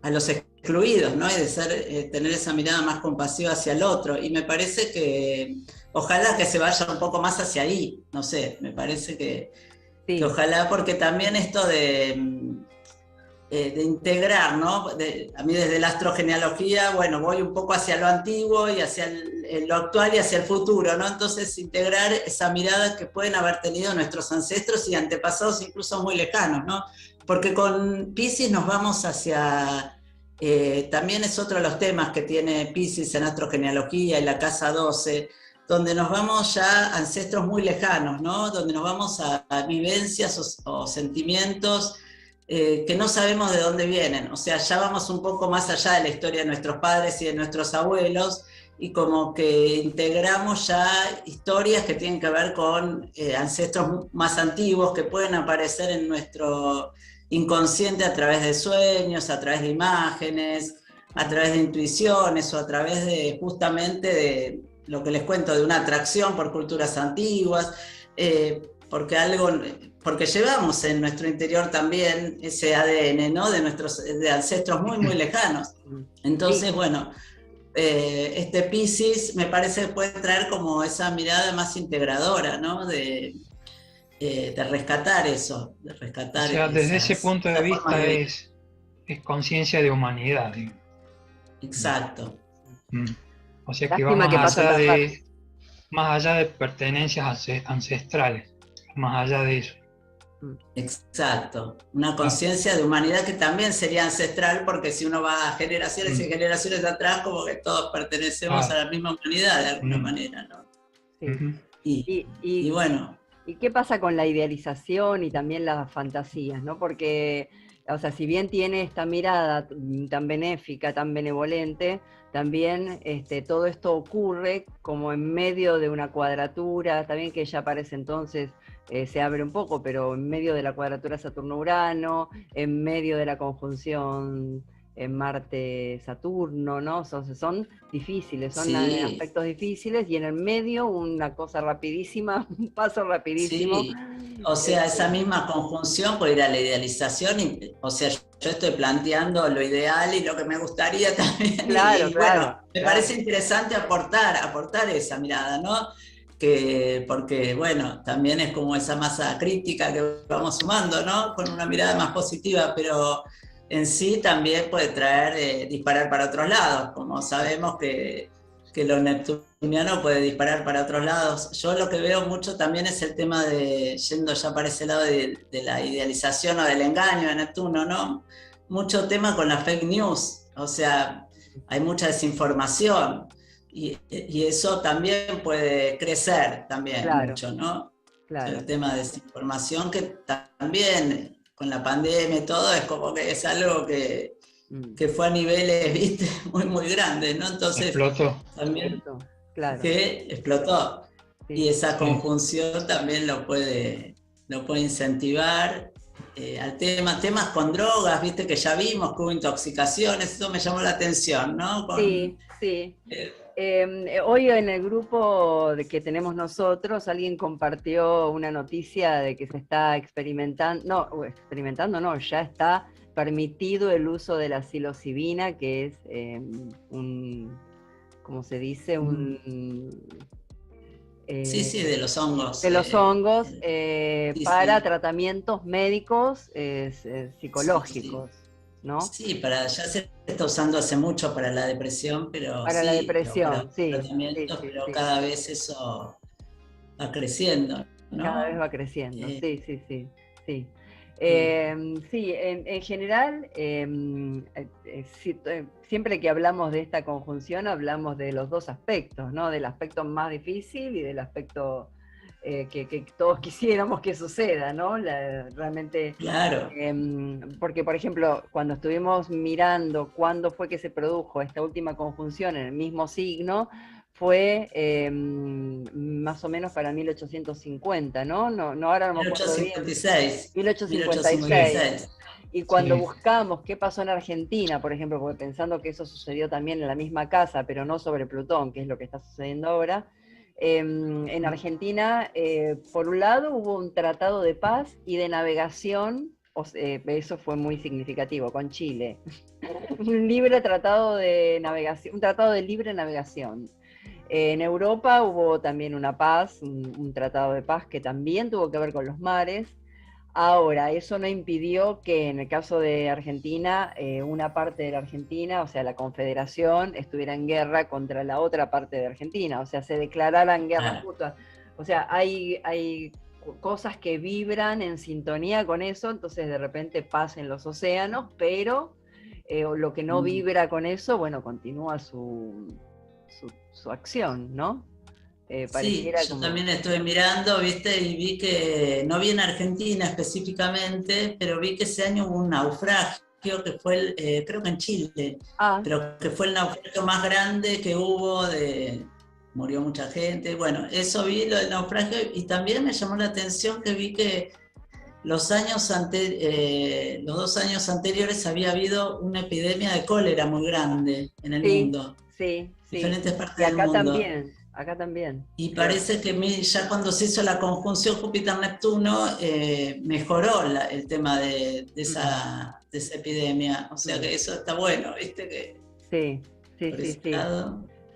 los excluidos, ¿no? Y de tener esa mirada más compasiva hacia el otro. Y me parece que ojalá que se vaya un poco más hacia ahí, no sé, me parece que Sí. ojalá, porque también esto de integrar, ¿no? A mí desde la astrogenealogía, bueno, voy un poco hacia lo antiguo y hacia lo actual y hacia el futuro, ¿no? Entonces integrar esa mirada que pueden haber tenido nuestros ancestros y antepasados incluso muy lejanos, ¿no? Porque con Piscis nos vamos hacia, también es otro de los temas que tiene Piscis en astrogenealogía y la casa 12, donde nos vamos ya a ancestros muy lejanos, ¿no? Donde nos vamos a vivencias o sentimientos que no sabemos de dónde vienen, o sea, ya vamos un poco más allá de la historia de nuestros padres y de nuestros abuelos, y como que integramos ya historias que tienen que ver con ancestros más antiguos que pueden aparecer en nuestro inconsciente a través de sueños, a través de imágenes, a través de intuiciones o a través de justamente de lo que les cuento, de una atracción por culturas antiguas, porque llevamos en nuestro interior también ese ADN, ¿no? De ancestros muy, muy lejanos. Entonces, bueno, este Piscis me parece que puede traer como esa mirada más integradora, ¿no? De rescatar eso, de rescatar. O sea, desde ese punto de vista es conciencia de humanidad, digo. Exacto. O sea que va más allá de pertenencias ancestrales, más allá de eso. Exacto, una conciencia de humanidad que también sería ancestral, porque si uno va a generaciones y generaciones atrás, como que todos pertenecemos a la misma humanidad de alguna manera, ¿no? Sí. Y bueno. ¿Y qué pasa con la idealización y también las fantasías, ¿no? Porque, o sea, si bien tiene esta mirada tan benéfica, tan benevolente, también todo esto ocurre como en medio de una cuadratura, también que ya parece entonces se abre un poco, pero en medio de la cuadratura Saturno-Urano, en medio de la conjunción Marte-Saturno, ¿no? Son difíciles, son aspectos difíciles, y en el medio una cosa rapidísima, un paso rapidísimo. Sí. O sea, esa misma conjunción puede ir a la idealización, o sea, yo estoy planteando lo ideal y lo que me gustaría también. Claro, bueno, me parece interesante aportar esa mirada, ¿no? Porque, bueno, también es como esa masa crítica que vamos sumando, ¿no? Con una mirada más positiva, pero en sí también puede traer, disparar para otros lados, como sabemos que lo neptuniano puede disparar para otros lados. Yo lo que veo mucho también es el tema de, yendo ya para ese lado de la idealización o del engaño de Neptuno, ¿no? Mucho tema con la fake news, o sea, hay mucha desinformación. Y eso también puede crecer también mucho, ¿no? Claro. El tema de desinformación, que también con la pandemia y todo, es como que es algo que fue a niveles, viste, muy, muy grandes, ¿no? Entonces, explotó. También claro. Que explotó. Sí. Y esa conjunción también lo puede incentivar al temas con drogas, viste, que ya vimos que hubo intoxicaciones, eso me llamó la atención, ¿no? Sí. Hoy en el grupo que tenemos nosotros, alguien compartió una noticia de que se está ya está permitido el uso de la psilocibina, que es ¿cómo se dice? Sí, de los hongos. De los hongos, para sí. tratamientos médicos psicológicos. Sí. ¿No? Sí, ya se está usando hace mucho para la depresión, pero para la depresión, pero cada vez eso va creciendo, ¿no? Cada vez va creciendo, sí. En general, siempre que hablamos de esta conjunción, hablamos de los dos aspectos, ¿no? Del aspecto más difícil y del aspecto que todos quisiéramos que suceda, ¿no? Realmente. Claro. Porque, por ejemplo, cuando estuvimos mirando cuándo fue que se produjo esta última conjunción en el mismo signo, fue más o menos para 1850, ¿no? No ahora no me acuerdo bien. 1856. Y cuando buscamos qué pasó en Argentina, por ejemplo, porque pensando que eso sucedió también en la misma casa, pero no sobre Plutón, que es lo que está sucediendo ahora, en Argentina, por un lado, hubo un tratado de paz y de navegación, eso fue muy significativo, con Chile. Un tratado de libre navegación. En Europa hubo también una paz, un tratado de paz que también tuvo que ver con los mares. Ahora, eso no impidió que en el caso de Argentina, una parte de la Argentina, o sea, la Confederación, estuviera en guerra contra la otra parte de Argentina, o sea, se declararan guerras mutuas. O sea, hay cosas que vibran en sintonía con eso, entonces de repente paz en los océanos, pero lo que no vibra con eso, bueno, continúa su acción, ¿no? Sí, yo también estuve mirando, viste, y vi que, no vi en Argentina específicamente, pero vi que ese año hubo un naufragio que fue, creo que en Chile, pero que fue el naufragio más grande que hubo, murió mucha gente. Bueno, eso vi, lo del naufragio, y también me llamó la atención que vi que los 2 años anteriores había habido una epidemia de cólera muy grande en el mundo. Sí, diferentes partes y acá del mundo. Acá también. Y parece que ya cuando se hizo la conjunción Júpiter-Neptuno, mejoró el tema de esa epidemia. O sea que eso está bueno, ¿viste? Que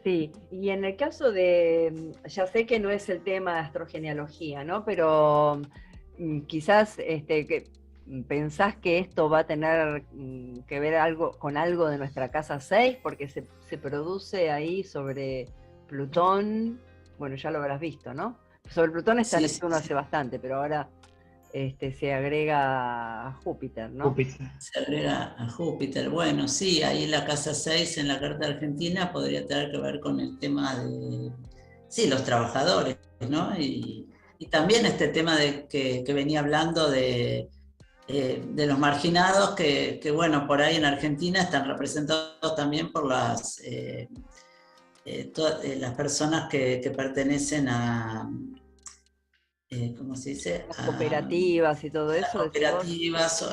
Sí, y en el caso de, ya sé que no es el tema de astrogenealogía, ¿no? Pero quizás que pensás que esto va a tener que ver con algo de nuestra casa 6, porque se produce ahí sobre Plutón, bueno, ya lo habrás visto, ¿no? Sobre Plutón está Neptuno hace bastante, pero ahora se agrega a Júpiter, ¿no? Se agrega a Júpiter. Bueno, sí, ahí en la casa 6, en la carta argentina, podría tener que ver con el tema de, los trabajadores, ¿no? Y también este tema de que venía hablando de los marginados, que, bueno, por ahí en Argentina están representados también por las personas que pertenecen a, ¿cómo se dice? Las cooperativas y todo eso. Las cooperativas,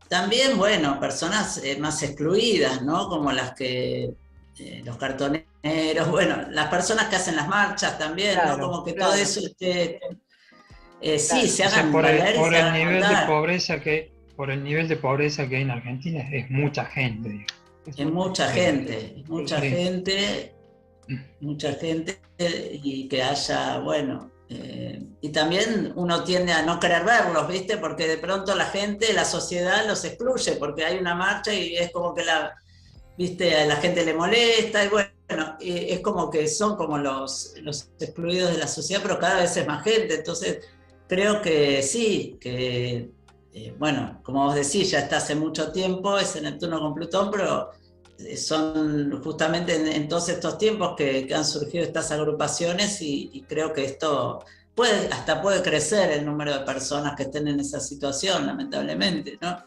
también, bueno, personas más excluidas, ¿no? Como las que, los cartoneros, bueno, las personas que hacen las marchas también, ¿no? Como que todo eso se hagan valer. Por el nivel de pobreza que hay en Argentina, es mucha gente, digamos. Es mucha gente, y que haya, bueno, y también uno tiende a no querer verlos, ¿viste? Porque de pronto la sociedad los excluye, porque hay una marcha y es como que ¿viste? A la gente le molesta, y bueno, es como que son como los excluidos de la sociedad, pero cada vez es más gente, entonces creo que sí, que bueno, como vos decís, ya está hace mucho tiempo ese Neptuno con Plutón, pero son justamente en todos estos tiempos que han surgido estas agrupaciones, y creo que esto puede crecer el número de personas que estén en esa situación, lamentablemente, ¿no?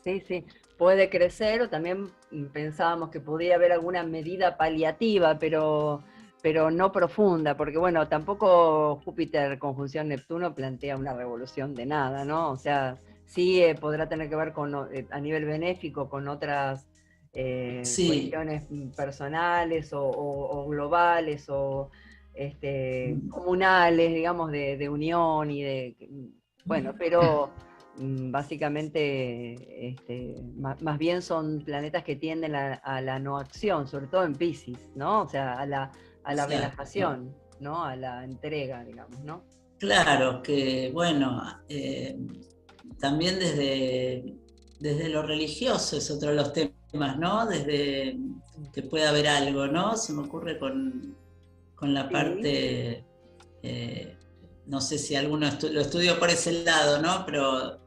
Sí, puede crecer, o también pensábamos que podía haber alguna medida paliativa, pero no profunda, porque bueno, tampoco Júpiter conjunción Neptuno plantea una revolución de nada, ¿no? O sea, sí podrá tener que ver con, a nivel benéfico, con otras cuestiones personales o globales o comunales, digamos, de unión y de, bueno, pero básicamente más bien son planetas que tienden a la no acción, sobre todo en Piscis, ¿no? O sea, a la relajación, ¿no? A la entrega, digamos, ¿no? Claro, que bueno, también desde lo religioso es otro de los temas, ¿no? Desde que puede haber algo, ¿no? Se me ocurre con la parte, no sé si alguno lo estudió por ese lado, ¿no? Pero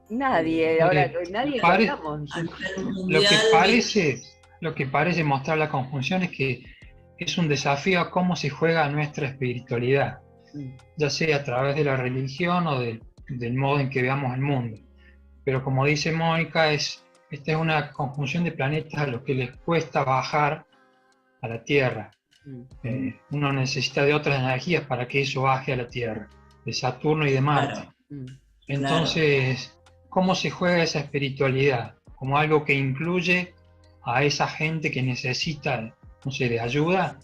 nadie hablamos. Lo que parece mostrar la conjunción es que es un desafío a cómo se juega nuestra espiritualidad, ya sea a través de la religión o del modo en que veamos el mundo. Pero como dice Mónica, esta es una conjunción de planetas a los que les cuesta bajar a la Tierra. Uno necesita de otras energías para que eso baje a la Tierra, de Saturno y de Marte. Entonces, ¿cómo se juega esa espiritualidad? Como algo que incluye a esa gente que necesita, no sé, de ayuda,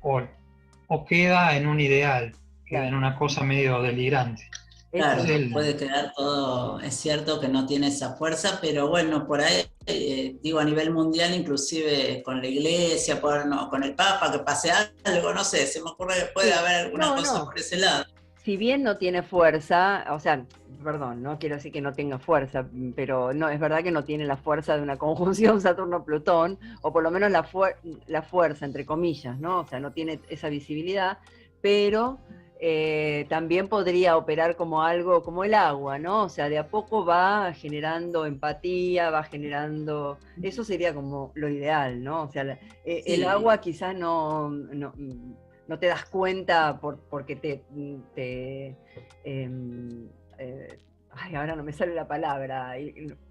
o queda en un ideal, queda en una cosa medio delirante. Claro, puede quedar todo, es cierto que no tiene esa fuerza, pero bueno, por ahí digo a nivel mundial, inclusive con la iglesia, con el Papa, que pase algo, no sé, se me ocurre que puede haber alguna cosa por ese lado. Si bien no tiene fuerza, o sea, perdón, no quiero decir que no tenga fuerza, pero no, es verdad que no tiene la fuerza de una conjunción Saturno-Plutón, o por lo menos la fuerza, entre comillas, ¿no? O sea, no tiene esa visibilidad, pero también podría operar como algo, como el agua, ¿no? O sea, de a poco va generando empatía, va generando... Eso sería como lo ideal, ¿no? O sea, el agua quizás no te das cuenta porque ay, ahora no me sale la palabra,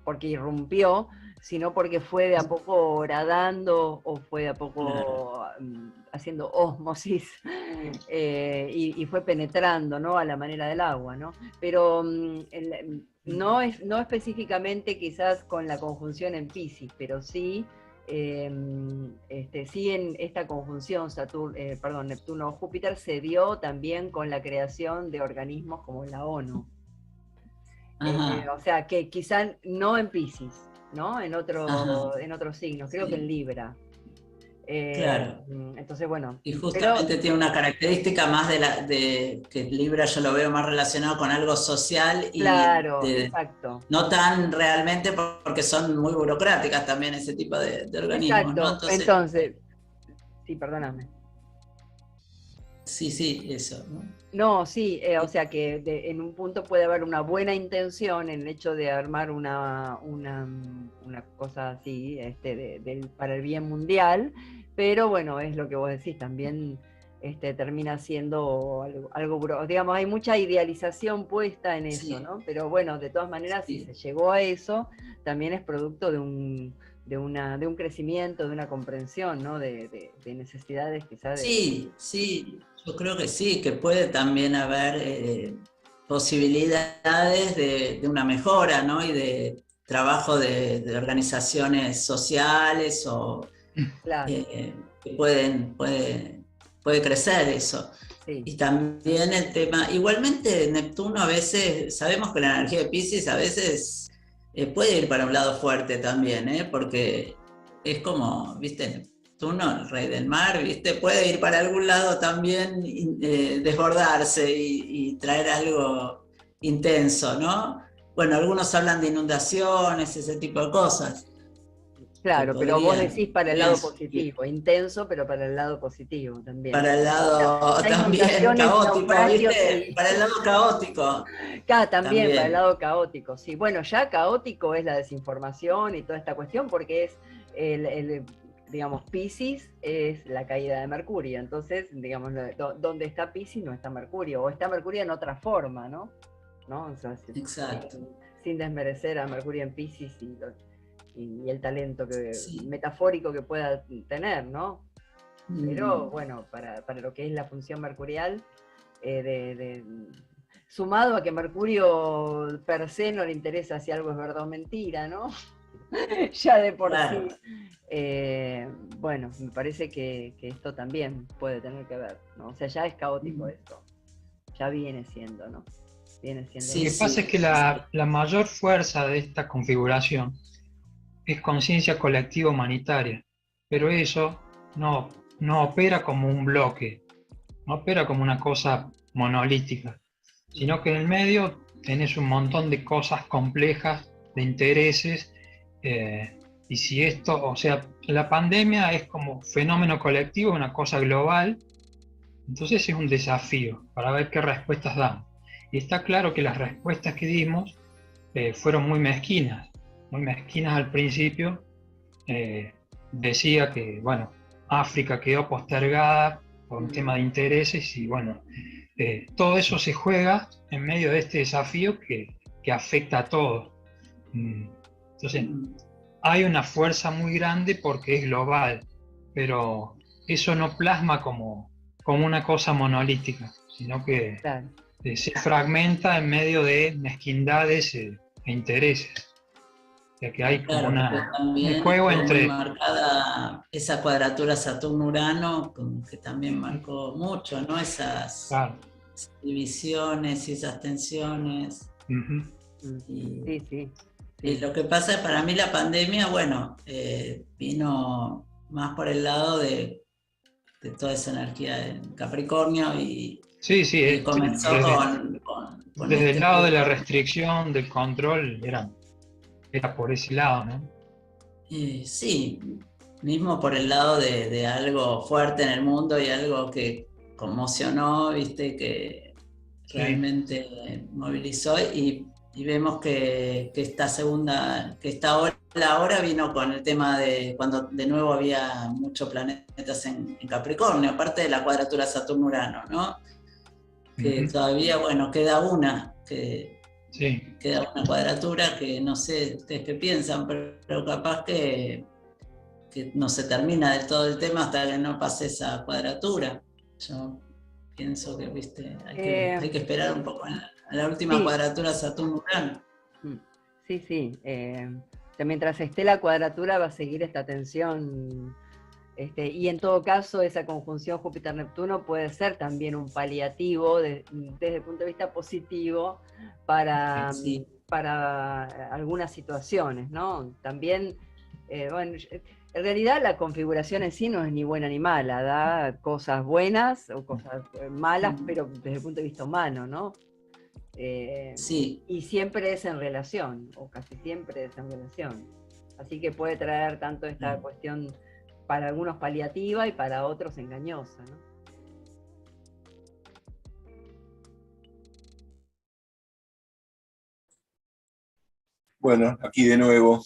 porque irrumpió, sino porque fue de a poco horadando o fue de a poco haciendo ósmosis y fue penetrando, ¿no? A la manera del agua, ¿no? Pero no específicamente quizás con la conjunción en Piscis, pero sí... sí, en esta conjunción Neptuno-Júpiter se dio también con la creación de organismos como la ONU. O sea, que quizá no en Piscis, ¿no? En otros signos, creo que en Libra. Claro. Entonces, bueno. Y justamente tiene una característica más de que Libra yo lo veo más relacionado con algo social y exacto. No tan realmente porque son muy burocráticas también ese tipo de organismos. Exacto. ¿No? Entonces, sí, perdóname. Sí, eso, ¿no? No, sí, o sea que en un punto puede haber una buena intención en el hecho de armar una cosa así para el bien mundial, pero bueno, es lo que vos decís, también termina siendo algo, digamos, hay mucha idealización puesta en eso, ¿no? Pero bueno, de todas maneras, si se llegó a eso, también es producto de un crecimiento, de una comprensión, ¿no? De necesidades quizás. Sí, yo creo que sí, que puede también haber posibilidades de una mejora, ¿no? Y de trabajo de organizaciones sociales o que puede crecer eso. Sí. Y también el tema, igualmente Neptuno a veces, sabemos que la energía de Piscis a veces puede ir para un lado fuerte también, porque es como, viste, Neptuno, el rey del mar, viste, puede ir para algún lado también, desbordarse y traer algo intenso, ¿no? Bueno, algunos hablan de inundaciones, ese tipo de cosas. Claro, pero vos decís para el lado positivo, intenso, pero para el lado positivo también. Para el lado también caótico, ¿viste? Para el lado caótico. También para el lado caótico, sí. Bueno, ya caótico es la desinformación y toda esta cuestión, porque es digamos, Piscis es la caída de Mercurio, entonces, digamos, donde está Piscis no está Mercurio, o está Mercurio en otra forma, ¿no? O sea, exacto. Sin desmerecer a Mercurio en Piscis y el talento metafórico que pueda tener, ¿no? Pero bueno, para lo que es la función mercurial, sumado a que Mercurio per se no le interesa si algo es verdad o mentira, ¿no? Ya de por sí. Bueno, me parece que esto también puede tener que ver, ¿no? O sea, ya es caótico esto. Ya viene siendo, ¿no? Lo que pasa es que la mayor fuerza de esta configuración es conciencia colectiva humanitaria, pero eso no opera como un bloque, no opera como una cosa monolítica, sino que en el medio tenés un montón de cosas complejas, de intereses, y si esto, o sea, la pandemia es como fenómeno colectivo, una cosa global, entonces es un desafío para ver qué respuestas damos. Y está claro que las respuestas que dimos fueron muy mezquinas al principio. Decía que, bueno, África quedó postergada por un tema de intereses y bueno, todo eso se juega en medio de este desafío que afecta a todos. Entonces, hay una fuerza muy grande porque es global, pero eso no plasma como una cosa monolítica, sino que se fragmenta en medio de mezquindades e intereses. O sea que hay como un juego entre... marcada esa cuadratura Saturno-Urano, que también marcó mucho, ¿no? Esas divisiones y esas tensiones. Sí. Y lo que pasa es, para mí la pandemia, bueno, vino más por el lado de toda esa energía en Capricornio y Sí, sí, comenzó con desde el este lado de la punto. restricción, del control, era por ese lado, ¿no? Sí, mismo por el lado de algo fuerte en el mundo y algo que conmocionó, viste, que Sí. realmente movilizó y vemos que esta ola ahora vino con el tema de cuando de nuevo había muchos planetas en Capricornio, aparte de la cuadratura Saturno-Urano, ¿no? Que todavía, bueno, queda una cuadratura que no sé ustedes qué piensan, pero capaz que no se termina del todo el tema hasta que no pase esa cuadratura. Yo pienso que, viste, hay que esperar un poco a la última sí. cuadratura Saturno-Urano. Sí, sí. Mientras esté la cuadratura va a seguir esta tensión. Y en todo caso, esa conjunción Júpiter-Neptuno puede ser también un paliativo desde el punto de vista positivo para algunas situaciones, ¿no? También, bueno, en realidad la configuración en sí no es ni buena ni mala, da cosas buenas o cosas malas, pero desde el punto de vista humano, ¿no? Y siempre es en relación, o casi siempre es en relación. Así que puede traer tanto esta cuestión para algunos paliativa y para otros engañosa, ¿no? Bueno, aquí de nuevo,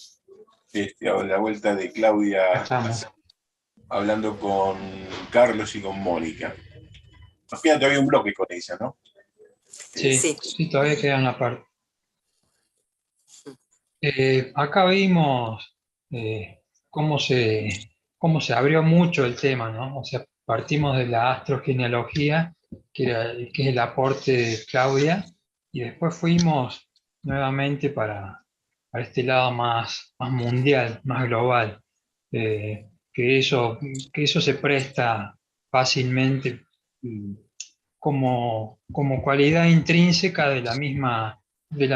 a la vuelta de Claudia, hablando con Carlos y con Mónica. Nos queda todavía un bloque con ella, ¿no? Sí, todavía queda una parte. Acá vimos cómo se abrió mucho el tema, ¿no? O sea, partimos de la astrogenealogía, que es el aporte de Claudia, y después fuimos nuevamente para este lado más mundial, más global, que eso se presta fácilmente como cualidad intrínseca de la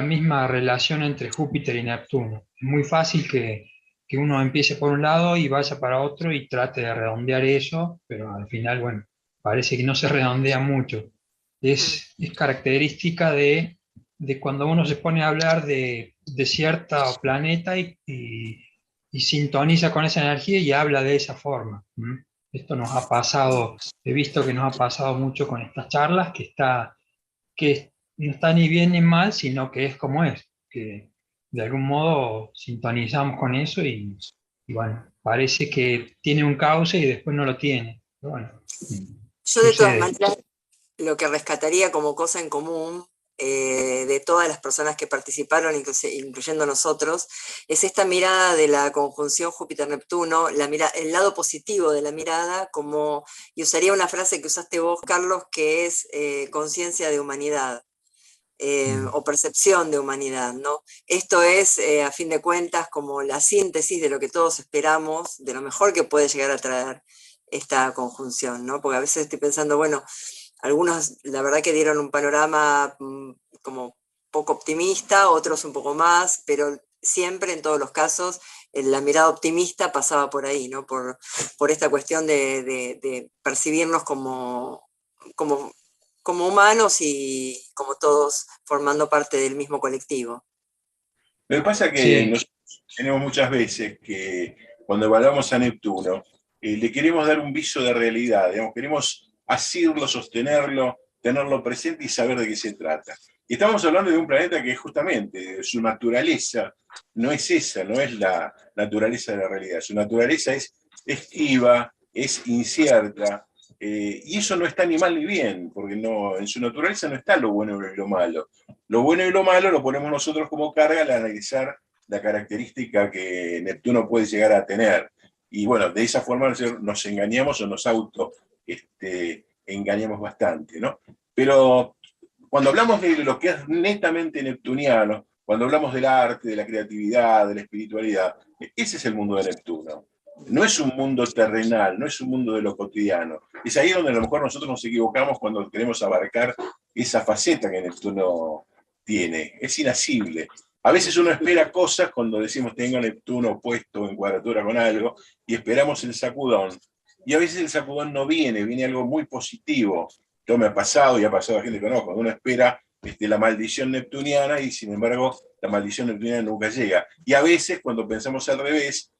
misma relación entre Júpiter y Neptuno. Es muy fácil que uno empiece por un lado y vaya para otro y trate de redondear eso, pero al final, bueno, parece que no se redondea mucho. Es característica de cuando uno se pone a hablar de cierto planeta y sintoniza con esa energía y habla de esa forma. Esto nos ha pasado, he visto que nos ha pasado mucho con estas charlas, que no está ni bien ni mal, sino que es como es, que de algún modo sintonizamos con eso y bueno, parece que tiene un cauce y después no lo tiene. Pero bueno, yo de todas maneras lo que rescataría como cosa en común de todas las personas que participaron, incluyendo nosotros, es esta mirada de la conjunción Júpiter-Neptuno, el lado positivo de la mirada, y usaría una frase que usaste vos, Carlos, que es conciencia de humanidad. O percepción de humanidad, ¿no? Esto es, a fin de cuentas, como la síntesis de lo que todos esperamos, de lo mejor que puede llegar a traer esta conjunción, ¿no? Porque a veces estoy pensando, bueno, algunos la verdad que dieron un panorama como poco optimista, otros un poco más, pero siempre en todos los casos la mirada optimista pasaba por ahí, ¿no? Por esta cuestión de percibirnos como humanos y como todos formando parte del mismo colectivo. Lo que pasa es que nosotros tenemos muchas veces que cuando evaluamos a Neptuno, le queremos dar un viso de realidad, digamos, queremos asirlo, sostenerlo, tenerlo presente y saber de qué se trata. Y estamos hablando de un planeta que justamente su naturaleza no es esa, no es la naturaleza de la realidad. Su naturaleza es esquiva, es incierta, y eso no está ni mal ni bien, porque en su naturaleza no está lo bueno y lo malo. Lo bueno y lo malo lo ponemos nosotros como carga al analizar la característica que Neptuno puede llegar a tener. Y bueno, de esa forma nos engañamos o nos engañamos bastante, ¿no? Pero cuando hablamos de lo que es netamente neptuniano, cuando hablamos del arte, de la creatividad, de la espiritualidad, ese es el mundo de Neptuno. No es un mundo terrenal, no es un mundo de lo cotidiano. Es ahí donde a lo mejor nosotros nos equivocamos cuando queremos abarcar esa faceta que Neptuno tiene. Es inasible. A veces uno espera cosas cuando decimos tenga Neptuno opuesto en cuadratura con algo, y esperamos el sacudón. Y a veces el sacudón no viene, viene algo muy positivo. Esto me ha pasado y ha pasado a gente que conozco. Uno espera la maldición neptuniana y sin embargo la maldición neptuniana nunca llega. Y a veces cuando pensamos al revés,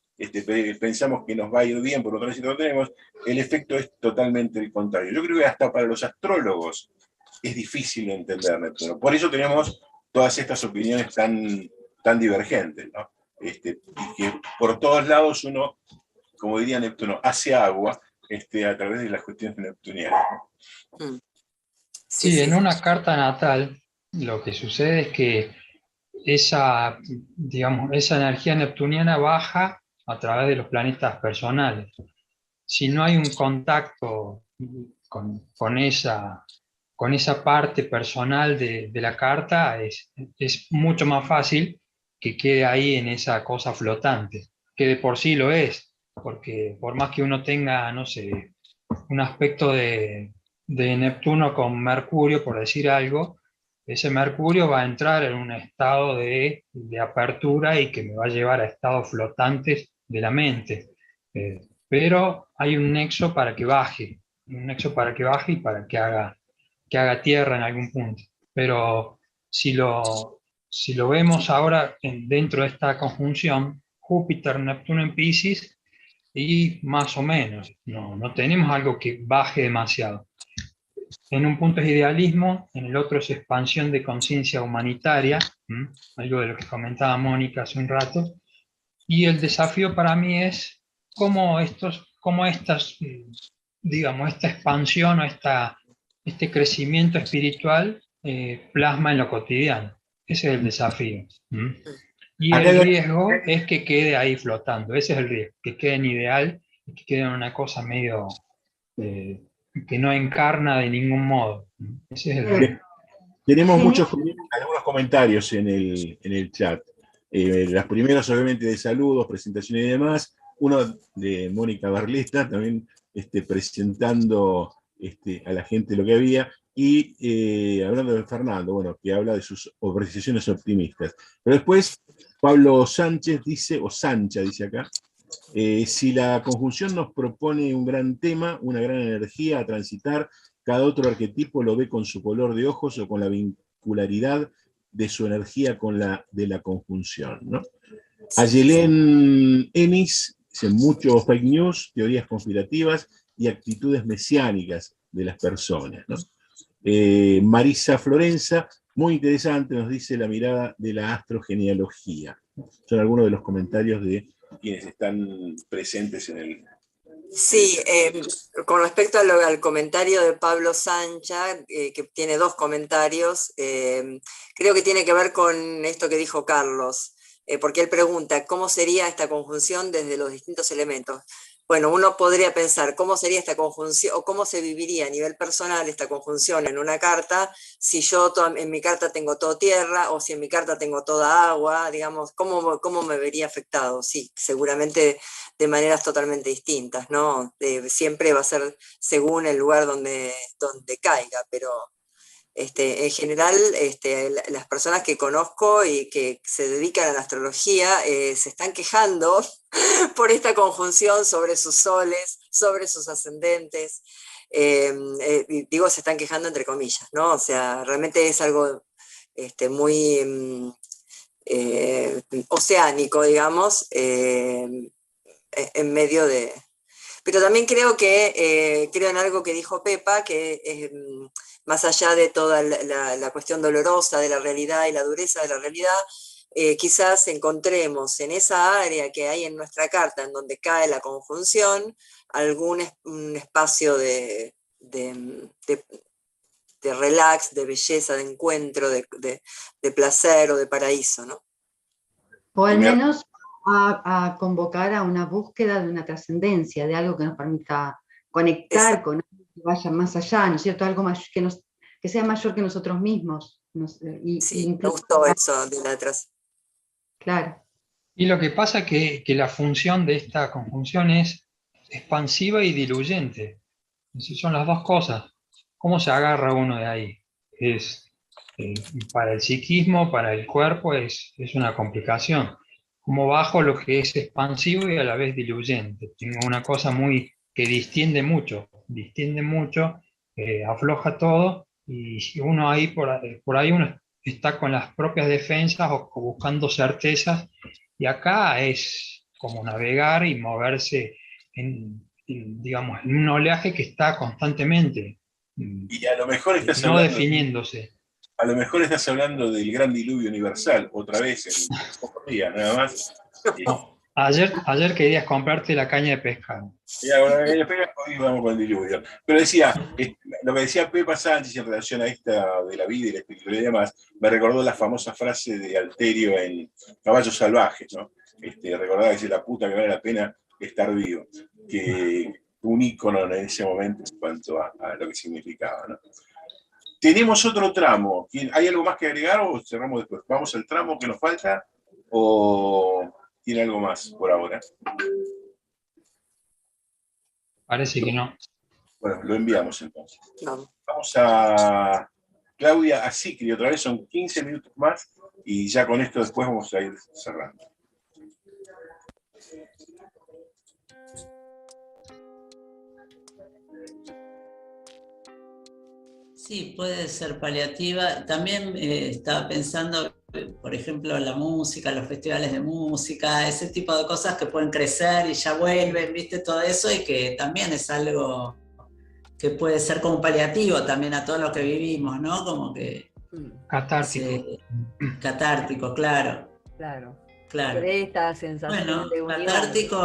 pensamos que nos va a ir bien por otra situación que tenemos, el efecto es totalmente el contrario. Yo creo que hasta para los astrólogos es difícil de entender Neptuno. Por eso tenemos todas estas opiniones tan divergentes, ¿no? Y que por todos lados uno, como diría Neptuno, hace agua a través de las cuestiones neptunianas. Sí, en una carta natal lo que sucede es que digamos, esa energía neptuniana baja a través de los planetas personales. Si no hay un contacto con esa parte personal de la carta, es mucho más fácil que quede ahí en esa cosa flotante, que de por sí lo es, porque por más que uno tenga, no sé, un aspecto de Neptuno con Mercurio, por decir algo, ese Mercurio va a entrar en un estado de apertura y que me va a llevar a estados flotantes de la mente. Pero hay un nexo para que baje, y para que haga tierra en algún punto. Pero si lo vemos ahora dentro de esta conjunción, Júpiter, Neptuno en Piscis, y más o menos, no tenemos algo que baje demasiado. En un punto es idealismo, en el otro es expansión de conciencia humanitaria, algo de lo que comentaba Mónica hace un rato, y el desafío para mí es cómo digamos, esta expansión o este crecimiento espiritual plasma en lo cotidiano. Ese es el desafío. Y el riesgo es que quede ahí flotando, ese es el riesgo, que quede en ideal, que quede en una cosa medio que no encarna de ningún modo. Ese es el riesgo. Tenemos algunos comentarios en el chat. Las primeras obviamente de saludos, presentaciones y demás. Uno de Mónica Barlesta, también presentando a la gente lo que había. Y hablando de Fernando, bueno, que habla de sus apreciaciones optimistas. Pero después Pablo Sánchez dice, o Sancha dice acá, si la conjunción nos propone un gran tema, una gran energía a transitar, cada otro arquetipo lo ve con su color de ojos o con la vincularidad de su energía con la de la conjunción, ¿no? Ayelén Enis dice mucho fake news, teorías conspirativas y actitudes mesiánicas de las personas, ¿no? Marisa Florenza, muy interesante, nos dice la mirada de la astrogenealogía. Son algunos de los comentarios de quienes están presentes en el... Sí, con respecto al comentario de Pablo Sancha, que tiene dos comentarios, creo que tiene que ver con esto que dijo Carlos, porque él pregunta, ¿cómo sería esta conjunción desde los distintos elementos? Bueno, uno podría pensar cómo sería esta conjunción o cómo se viviría a nivel personal esta conjunción en una carta si yo en mi carta tengo todo tierra o si en mi carta tengo toda agua, digamos, ¿cómo me vería afectado? Sí, seguramente de maneras totalmente distintas, ¿no? Siempre va a ser según el lugar donde caiga, pero en general las personas que conozco y que se dedican a la astrología se están quejando por esta conjunción sobre sus soles, sobre sus ascendentes. Digo, se están quejando entre comillas, ¿no? O sea, realmente es algo muy oceánico, digamos, en medio de... Pero también creo en algo que dijo Pepa, que más allá de toda la cuestión dolorosa de la realidad y la dureza de la realidad, quizás encontremos en esa área que hay en nuestra carta, en donde cae la conjunción, un espacio de relax, de belleza, de encuentro, de placer o de paraíso, ¿no? O al menos a convocar a una búsqueda de una trascendencia, de algo que nos permita conectar con algo que vaya más allá, ¿no es cierto? Algo más, que sea mayor que nosotros mismos. Sí, me gustó eso de la atrás. Claro. Y lo que pasa es que la función de esta conjunción es expansiva y diluyente. Son las dos cosas. ¿Cómo se agarra uno de ahí? Es para el psiquismo, para el cuerpo, es una complicación. Como bajo lo que es expansivo y a la vez diluyente. Tengo una cosa que distiende mucho, afloja todo, y uno ahí, por ahí uno está con las propias defensas o buscando certezas, y acá es como navegar y moverse digamos, en un oleaje que está constantemente Y a lo mejor estás no hablando, definiéndose. a lo mejor estás hablando del gran diluvio universal, otra vez en pocos días, nada más. Ayer querías comprarte la caña de pescado. Y ahora, hoy vamos con el diluvio. Pero decía, lo que decía Pepa Sánchez en relación a esta de la vida y la espiritualidad y demás, me recordó la famosa frase de Alterio en Caballos Salvajes, ¿no? Recordaba que dice, la puta que vale la pena estar vivo, que un ícono en ese momento en cuanto a lo que significaba, ¿no? Tenemos otro tramo. ¿Hay algo más que agregar o cerramos después? ¿Vamos al tramo que nos falta o tiene algo más por ahora? Parece que no. Bueno, lo enviamos entonces. No. Vamos a Claudia Asicri, otra vez son 15 minutos más y ya con esto después vamos a ir cerrando. Sí, puede ser paliativa. También estaba pensando, por ejemplo, la música, los festivales de música, ese tipo de cosas que pueden crecer y ya vuelven, ¿viste? Todo eso, y que también es algo que puede ser como paliativo también a todo lo que vivimos, ¿no? Como que... Catártico. Catártico, claro. Claro. Claro. Esta sensación de unión. Catártico,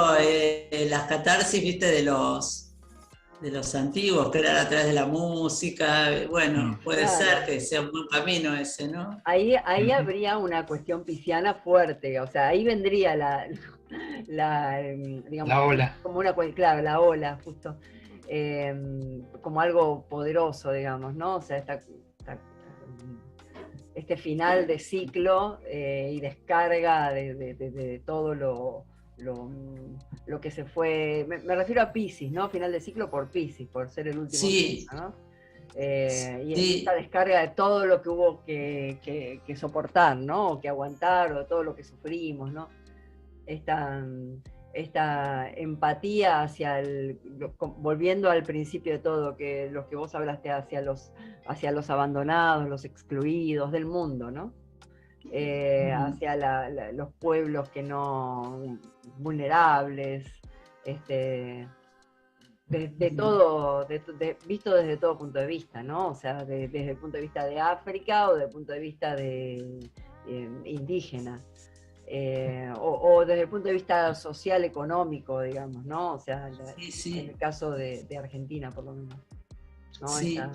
las catarsis, ¿viste? De los antiguos, que eran a través de la música, bueno, puede ser que sea un buen camino ese, ¿no? Ahí habría una cuestión pisciana fuerte, o sea, ahí vendría digamos, la ola. Como claro, la ola, justo, como algo poderoso, digamos, ¿no? O sea, este final de ciclo y descarga de todo lo que se fue, me refiero a Piscis, ¿no? Final de ciclo por Piscis, por ser el último signo, ¿no? Y esta descarga de todo lo que hubo que soportar, ¿no? O que aguantar, o de todo lo que sufrimos, ¿no? Esta empatía hacia volviendo al principio de todo, que los que vos hablaste hacia los abandonados, los excluidos del mundo, ¿no? Hacia los pueblos que no vulnerables, todo, visto desde todo punto de vista, ¿no? O sea, desde el punto de vista de África o desde el punto de vista indígena, o desde el punto de vista social, económico, digamos, ¿no? O sea, en el caso de Argentina, por lo menos, ¿no? Sí. Esta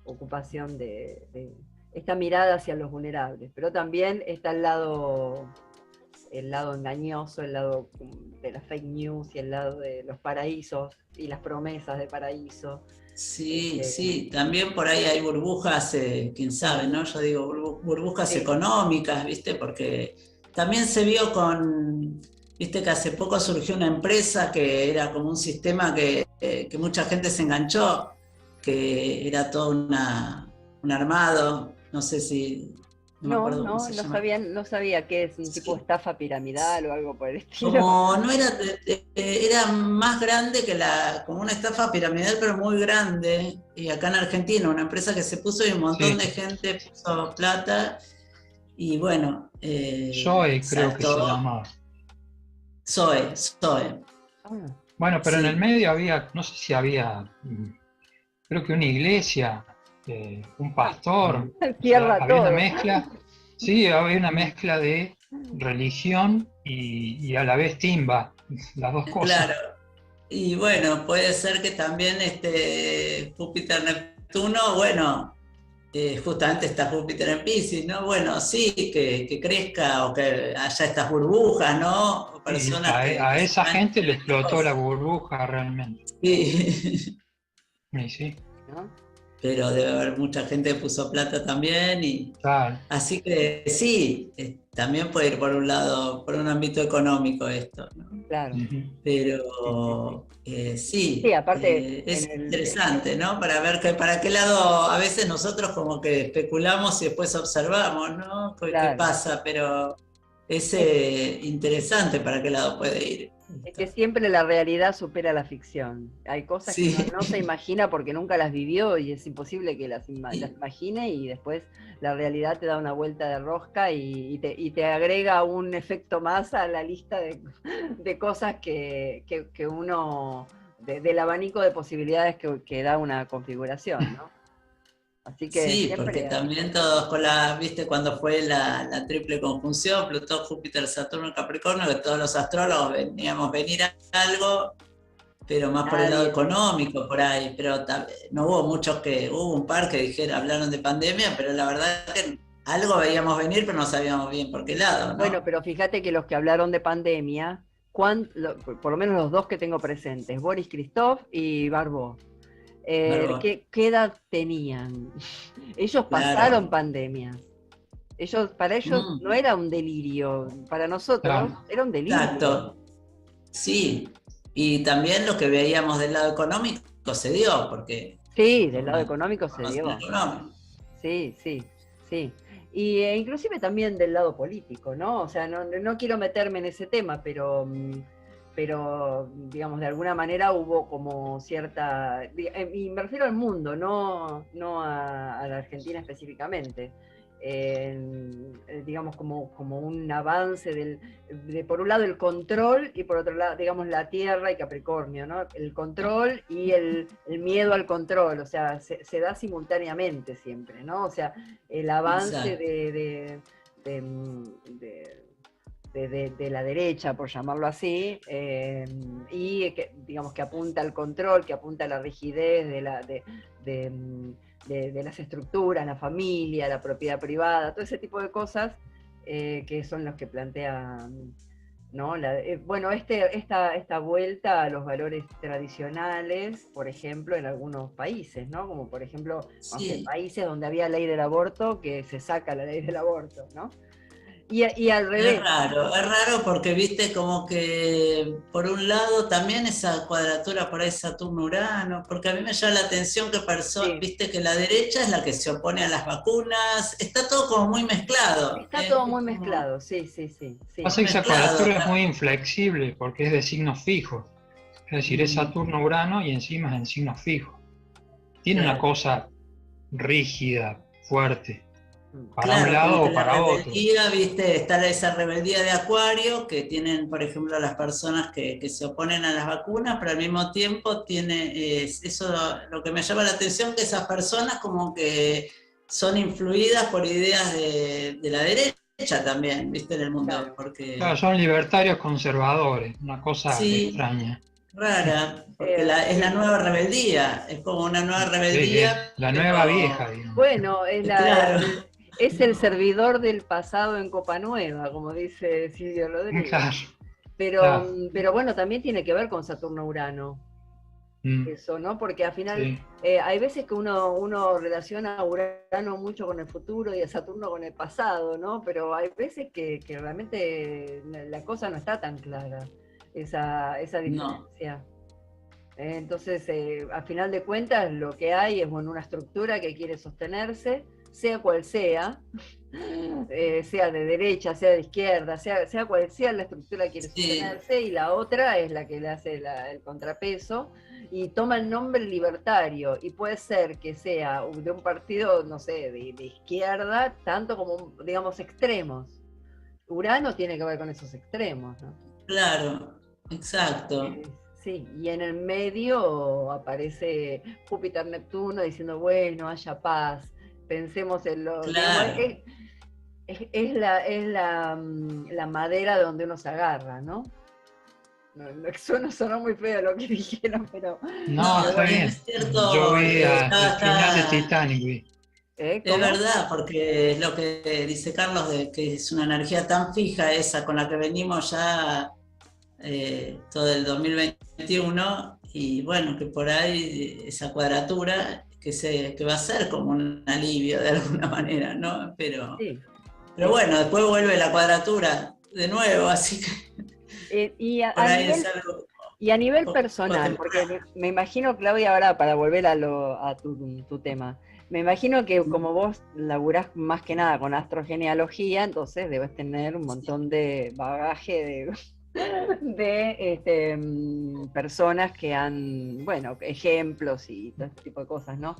ocupación esta mirada hacia los vulnerables, pero también está el lado engañoso, el lado de las fake news y el lado de los paraísos y las promesas de paraíso. Sí, también por ahí hay burbujas, quién sabe, ¿no? Yo digo burbujas económicas, ¿viste? Porque también se vio viste que hace poco surgió una empresa que era como un sistema que mucha gente se enganchó, que era todo un armado. No sé si... No sabía que es un tipo de estafa piramidal o algo por el estilo. Era más grande que como una estafa piramidal, pero muy grande. Y acá en Argentina, una empresa que se puso y un montón de gente puso plata. Y bueno... Zoe creo que se llamaba. Zoe. Bueno, pero en el medio había, no sé si había, creo que una iglesia... un pastor, había una mezcla, había una mezcla de religión y a la vez timba, las dos cosas. Claro, y bueno, puede ser que también Júpiter-Neptuno, bueno, justamente está Júpiter en Piscis, ¿no? Bueno, sí, que crezca o que haya estas burbujas, ¿no? Personas a esa gente le explotó la burbuja realmente. Sí. Sí. ¿No? pero debe haber mucha gente que puso plata también, y Claro. así que sí, también puede ir por un lado, por un ámbito económico esto, ¿no? Claro. Ujú. Pero sí, Sí, aparte, es en el- interesante, ¿no? Para ver para qué lado a veces nosotros como que especulamos y después observamos, ¿no? ¿Qué Claro. pasa? Pero es interesante para qué lado puede ir. Es que siempre la realidad supera la ficción. Hay cosas Sí. que uno no se imagina porque nunca las vivió y es imposible que las Sí. imagine, y después la realidad te da una vuelta de rosca y te agrega un efecto más a la lista de cosas que uno, del abanico de posibilidades que da una configuración, ¿no? Así que Sí, siempre porque también todos con viste, cuando fue la triple conjunción, Plutón, Júpiter, Saturno, Capricornio, que todos los astrólogos veníamos venir a algo, pero más por el lado económico, por ahí, pero no hubo muchos hubo un par que hablaron de pandemia, pero la verdad que algo veíamos venir, pero no sabíamos bien por qué lado, ¿no? Bueno, pero fíjate que los que hablaron de pandemia, por lo menos los dos que tengo presentes, Boris Christoph y Barbó, ¿qué edad tenían? Ellos pasaron pandemias. Para ellos no era un delirio, para nosotros era un delirio. Exacto. Sí, y también lo que veíamos del lado económico se dio, porque... Sí, del lado económico se dio. Sí. Sí. Y inclusive también del lado político, ¿no? O sea, no quiero meterme en ese tema, pero digamos, de alguna manera hubo como cierta, y me refiero al mundo, no a la Argentina específicamente, digamos, como un avance de por un lado el control y por otro lado, digamos, la Tierra y Capricornio, ¿no? El control y el miedo al control, o sea, se da simultáneamente siempre, ¿no? O sea, el avance de la derecha, por llamarlo así, y digamos que apunta al control, que apunta a la rigidez de las estructuras, la familia, la propiedad privada, todo ese tipo de cosas que son los que plantean, ¿no? Bueno, esta vuelta a los valores tradicionales, por ejemplo, en algunos países, ¿no? Como por ejemplo, países donde había ley del aborto, que se saca la ley del aborto, ¿no? Y al revés. Es raro porque viste como que por un lado también esa cuadratura por ahí Saturno-Urano, porque a mí me llama la atención que viste que la derecha es la que se opone a las vacunas, está todo como muy mezclado. Está todo muy mezclado, sí. Pasa que esa cuadratura es muy inflexible porque es de signos fijos, es decir, es Saturno-Urano y encima es en signos fijos. Tiene una cosa rígida, fuerte. Para un lado o para otro. ¿Viste? Está esa rebeldía de Acuario que tienen, por ejemplo, las personas que se oponen a las vacunas, pero al mismo tiempo tiene eso, lo que me llama la atención, que esas personas como que son influidas por ideas de la derecha también, ¿viste? En el mundo. Porque... Claro, son libertarios conservadores, una cosa extraña. Rara, porque es la nueva rebeldía, es como una nueva rebeldía. La nueva vieja, digamos. Bueno, es el servidor del pasado en Copa Nueva, como dice Silvio Rodríguez. Claro. Pero bueno, también tiene que ver con Saturno-Urano. Eso, ¿no? Porque al final hay veces que uno relaciona a Urano mucho con el futuro y a Saturno con el pasado, ¿no? Pero hay veces que realmente la cosa no está tan clara, esa diferencia. No. Entonces, al final de cuentas, lo que hay es una estructura que quiere sostenerse, sea cual sea, sea de derecha, sea de izquierda, sea cual sea la estructura que quiere sostenerse, y la otra es la que le hace el contrapeso, y toma el nombre libertario, y puede ser que sea de un partido, no sé, de izquierda, tanto como, digamos, extremos. Urano tiene que ver con esos extremos, ¿no? Claro, exacto. Sí, y en el medio aparece Júpiter-Neptuno diciendo, bueno, haya paz, pensemos en lo... Claro. Es la madera donde uno se agarra, ¿no? Sonó muy feo lo que dijeron, pero... No, está bien. Es cierto, yo vi al final de Titanic. Es verdad, porque es lo que dice Carlos, de que es una energía tan fija esa con la que venimos ya todo el 2021, y bueno, que por ahí esa cuadratura que va a ser como un alivio de alguna manera, ¿no? Pero Sí. bueno, después vuelve la cuadratura de nuevo, así que por ahí es algo... Y a nivel personal, porque me imagino, Claudia, ahora para volver a tu tema, me imagino que como vos laburás más que nada con astrogenealogía, entonces debes tener un montón de bagaje de personas que han, bueno, ejemplos y todo este tipo de cosas, ¿no?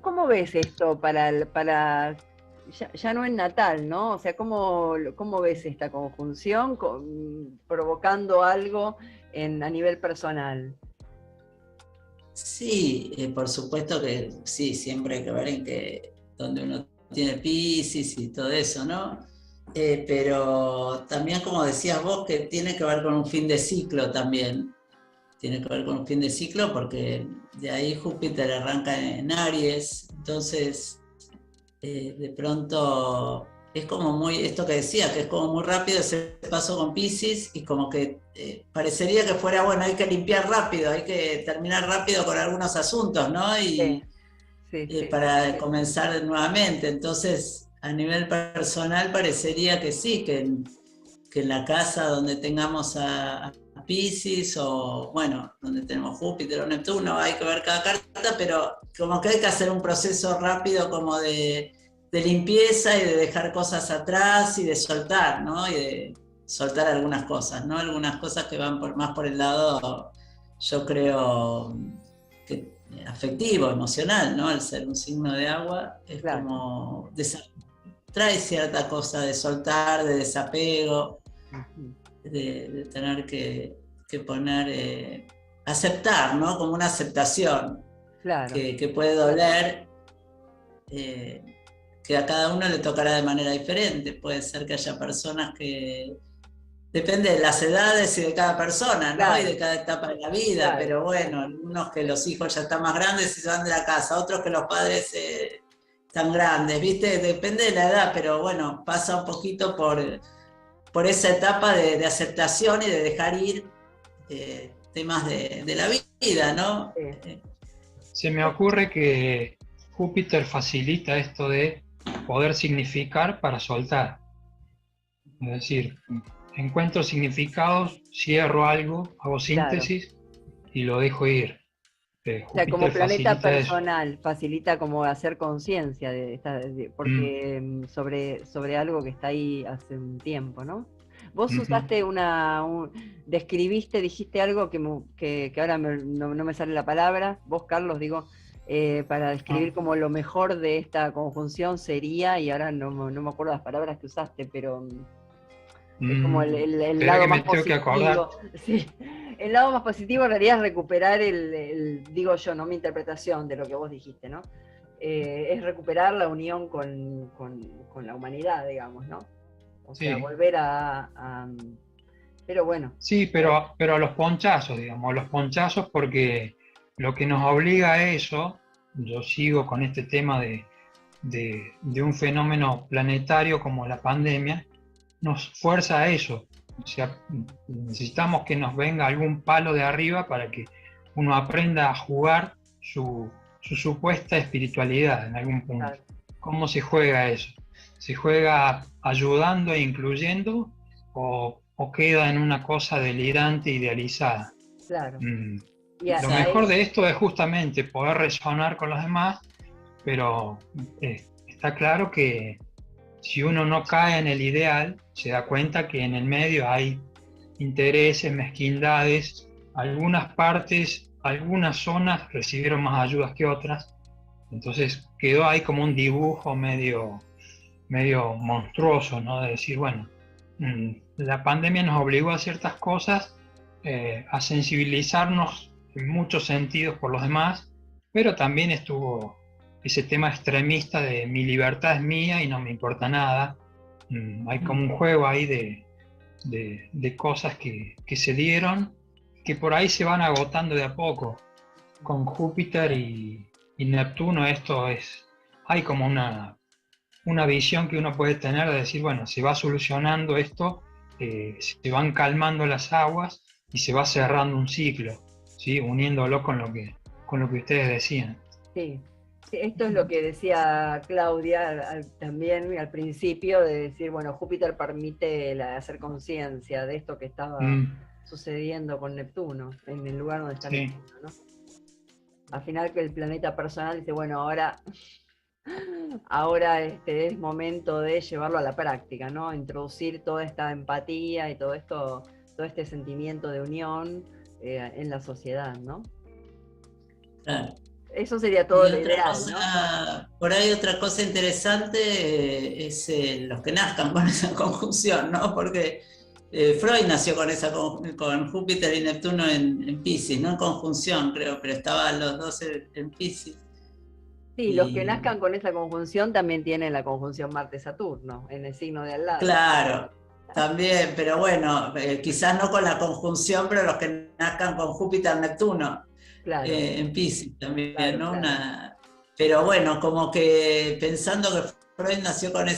¿Cómo ves esto para ya no en natal, ¿no? O sea, ¿cómo ves esta conjunción provocando algo a nivel personal? Sí, por supuesto que sí, siempre hay que ver en donde uno tiene Piscis y todo eso, ¿no? Pero también, como decías vos, que tiene que ver con un fin de ciclo también. Tiene que ver con un fin de ciclo porque de ahí Júpiter arranca en Aries, entonces de pronto es como muy, esto que decía, que es como muy rápido ese paso con Piscis y como que parecería que fuera, bueno, hay que limpiar rápido, hay que terminar rápido con algunos asuntos, ¿no? Y sí. Para comenzar nuevamente. Entonces, a nivel personal parecería que sí, que en la casa donde tengamos a Piscis o, bueno, donde tenemos Júpiter o Neptuno, hay que ver cada carta, pero como que hay que hacer un proceso rápido como de limpieza y de dejar cosas atrás y de soltar, ¿no? Y de soltar algunas cosas, ¿no? Algunas cosas que van más por el lado, yo creo, que afectivo, emocional, ¿no? Al ser un signo de agua, es claro, como trae cierta cosa de soltar, de desapego, de tener que poner, aceptar, ¿no? Como una aceptación, claro, que puede doler, que a cada uno le tocará de manera diferente. Puede ser que haya personas que... Depende de las edades y de cada persona, ¿no? Claro. Y de cada etapa de la vida, claro, pero bueno, algunos que los hijos ya están más grandes y se van de la casa, otros que los padres están grandes, ¿viste? Depende de la edad, pero bueno, pasa un poquito por esa etapa de aceptación y de dejar ir temas de la vida, ¿no? Se me ocurre que Júpiter facilita esto de poder significar para soltar. Es decir, encuentro significados, cierro algo, hago síntesis, claro, y lo dejo ir. O sea, como planeta personal, eso facilita como hacer conciencia porque sobre algo que está ahí hace un tiempo, ¿no? Vos usaste describiste, dijiste algo que ahora no me sale la palabra, vos, Carlos, digo, para describir como lo mejor de esta conjunción sería, y ahora no me acuerdo las palabras que usaste, pero... es como el lado más positivo. Sí. El lado más positivo en realidad es recuperar digo yo, no mi interpretación de lo que vos dijiste, ¿no? Es recuperar la unión con la humanidad, digamos, ¿no? O sea, volver pero bueno. Sí, pero a los ponchazos, digamos, los ponchazos, porque lo que nos obliga a eso, yo sigo con este tema de un fenómeno planetario como la pandemia, nos fuerza a eso. O sea, necesitamos que nos venga algún palo de arriba para que uno aprenda a jugar su supuesta espiritualidad en algún punto. Claro. ¿Cómo se juega eso? ¿Se juega ayudando e incluyendo o queda en una cosa delirante, idealizada? Claro. Lo mejor de esto es justamente poder resonar con los demás, pero está claro que si uno no cae en el ideal, se da cuenta que en el medio hay intereses, mezquindades, algunas partes, algunas zonas recibieron más ayudas que otras, entonces quedó ahí como un dibujo medio monstruoso, ¿no? De decir, bueno, la pandemia nos obligó a ciertas cosas, a sensibilizarnos en muchos sentidos por los demás, pero también estuvo ese tema extremista de mi libertad es mía y no me importa nada. Hay como un juego ahí de cosas que se dieron, que por ahí se van agotando de a poco. Con Júpiter y Neptuno hay como una visión que uno puede tener de decir, bueno, se va solucionando esto, se van calmando las aguas y se va cerrando un ciclo, ¿sí? Uniéndolo con lo que con lo que ustedes decían. Sí. Sí, esto es lo que decía Claudia también al principio, de decir, bueno, Júpiter permite hacer conciencia de esto que estaba sucediendo con Neptuno, en el lugar donde está Sí. Neptuno, ¿no? Al final que el planeta personal dice, bueno, ahora es momento de llevarlo a la práctica, ¿no? Introducir toda esta empatía y todo esto, todo este sentimiento de unión en la sociedad, ¿no? Claro. Eso sería todo lo otra ideal, cosa, ¿no? por ahí otra cosa interesante es los que nazcan con esa conjunción, ¿no? Porque Freud nació con Júpiter y Neptuno en Piscis, no en conjunción, creo, pero estaban los dos en Piscis. Sí, los que nazcan con esa conjunción también tienen la conjunción Marte-Saturno, en el signo de al lado. Claro, también, pero bueno, quizás no con la conjunción, pero los que nazcan con Júpiter-Neptuno. Claro. En Piscis también, Claro, ¿no? claro. Pero bueno, como que pensando que Freud nació con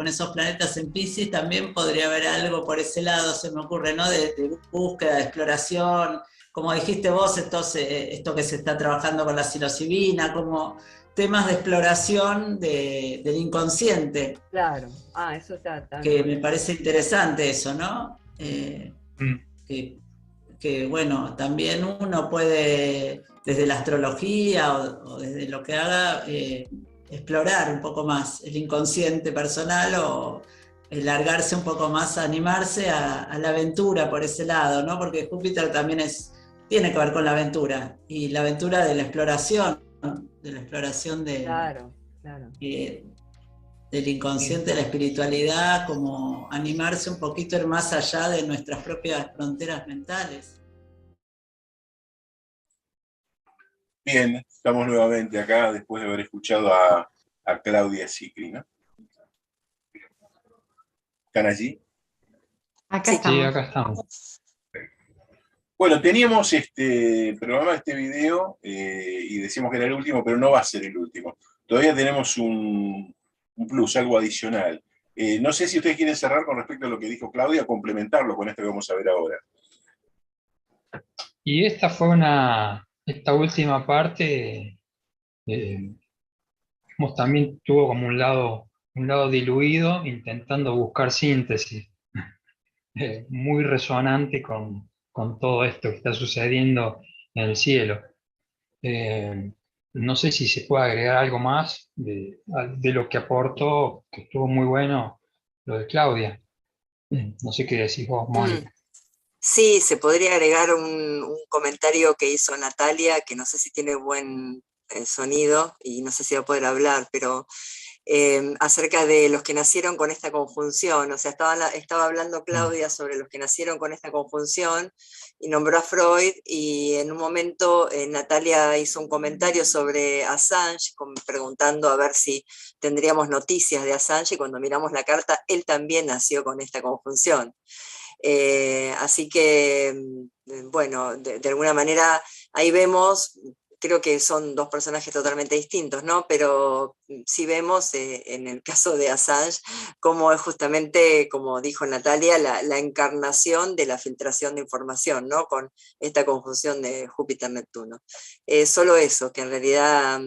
esos planetas en Piscis, también podría haber algo por ese lado, se me ocurre, ¿no? De búsqueda, de exploración, como dijiste vos, entonces, esto que se está trabajando con la psilocibina, como temas de exploración del inconsciente. Claro, eso está Que me parece interesante eso, ¿no? Que bueno, también uno puede, desde la astrología o desde lo que haga, explorar un poco más el inconsciente personal o largarse un poco más, animarse a la aventura por ese lado, ¿no? Porque Júpiter también tiene que ver con la aventura, y la aventura de la exploración Claro, claro. Del inconsciente, de la espiritualidad, como animarse un poquito a ir más allá de nuestras propias fronteras mentales. Bien, estamos nuevamente acá después de haber escuchado a Claudia Sicri, ¿no? ¿Están allí? Acá Sí, estamos. acá estamos. Bueno, teníamos programado este video y decíamos que era el último, pero no va a ser el último. Todavía tenemos un plus, algo adicional. No sé si ustedes quieren cerrar con respecto a lo que dijo Claudia, complementarlo con esto que vamos a ver ahora. Y esta última parte, también tuvo como un lado diluido, intentando buscar síntesis, muy resonante con todo esto que está sucediendo en el cielo. No sé si se puede agregar algo más de lo que aportó, que estuvo muy bueno, lo de Claudia. No sé qué decís vos, Mónica. Sí, se podría agregar un comentario que hizo Natalia, que no sé si tiene buen sonido y no sé si va a poder hablar, pero acerca de los que nacieron con esta conjunción. O sea, estaba hablando Claudia sobre los que nacieron con esta conjunción y nombró a Freud, y en un momento Natalia hizo un comentario sobre Assange, preguntando a ver si tendríamos noticias de Assange, y cuando miramos la carta, él también nació con esta conjunción. Así que, bueno, de alguna manera ahí vemos, creo que son dos personajes totalmente distintos, ¿no? Pero sí vemos en el caso de Assange cómo es justamente, como dijo Natalia, la encarnación de la filtración de información, ¿no? Con esta conjunción de Júpiter-Neptuno. Solo eso, que en realidad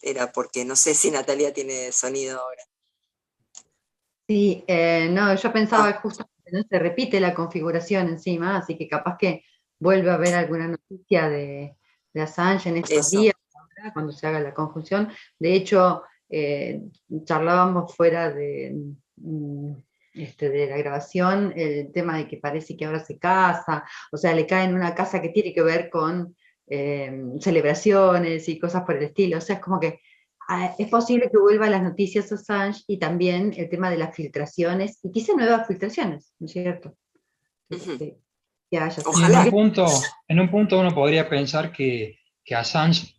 era porque no sé si Natalia tiene sonido ahora. Sí, no, yo pensaba justo que no se repite la configuración encima, así que capaz que vuelve a haber alguna noticia de Assange en estos días, cuando se haga la conjunción. De hecho, charlábamos fuera de la grabación el tema de que parece que ahora se casa, o sea, le cae en una casa que tiene que ver con celebraciones y cosas por el estilo, o sea, es como que es posible que vuelva a las noticias Assange, y también el tema de las filtraciones, y quizá nuevas filtraciones, ¿no es cierto? Que haya. Y en un punto uno podría pensar que Assange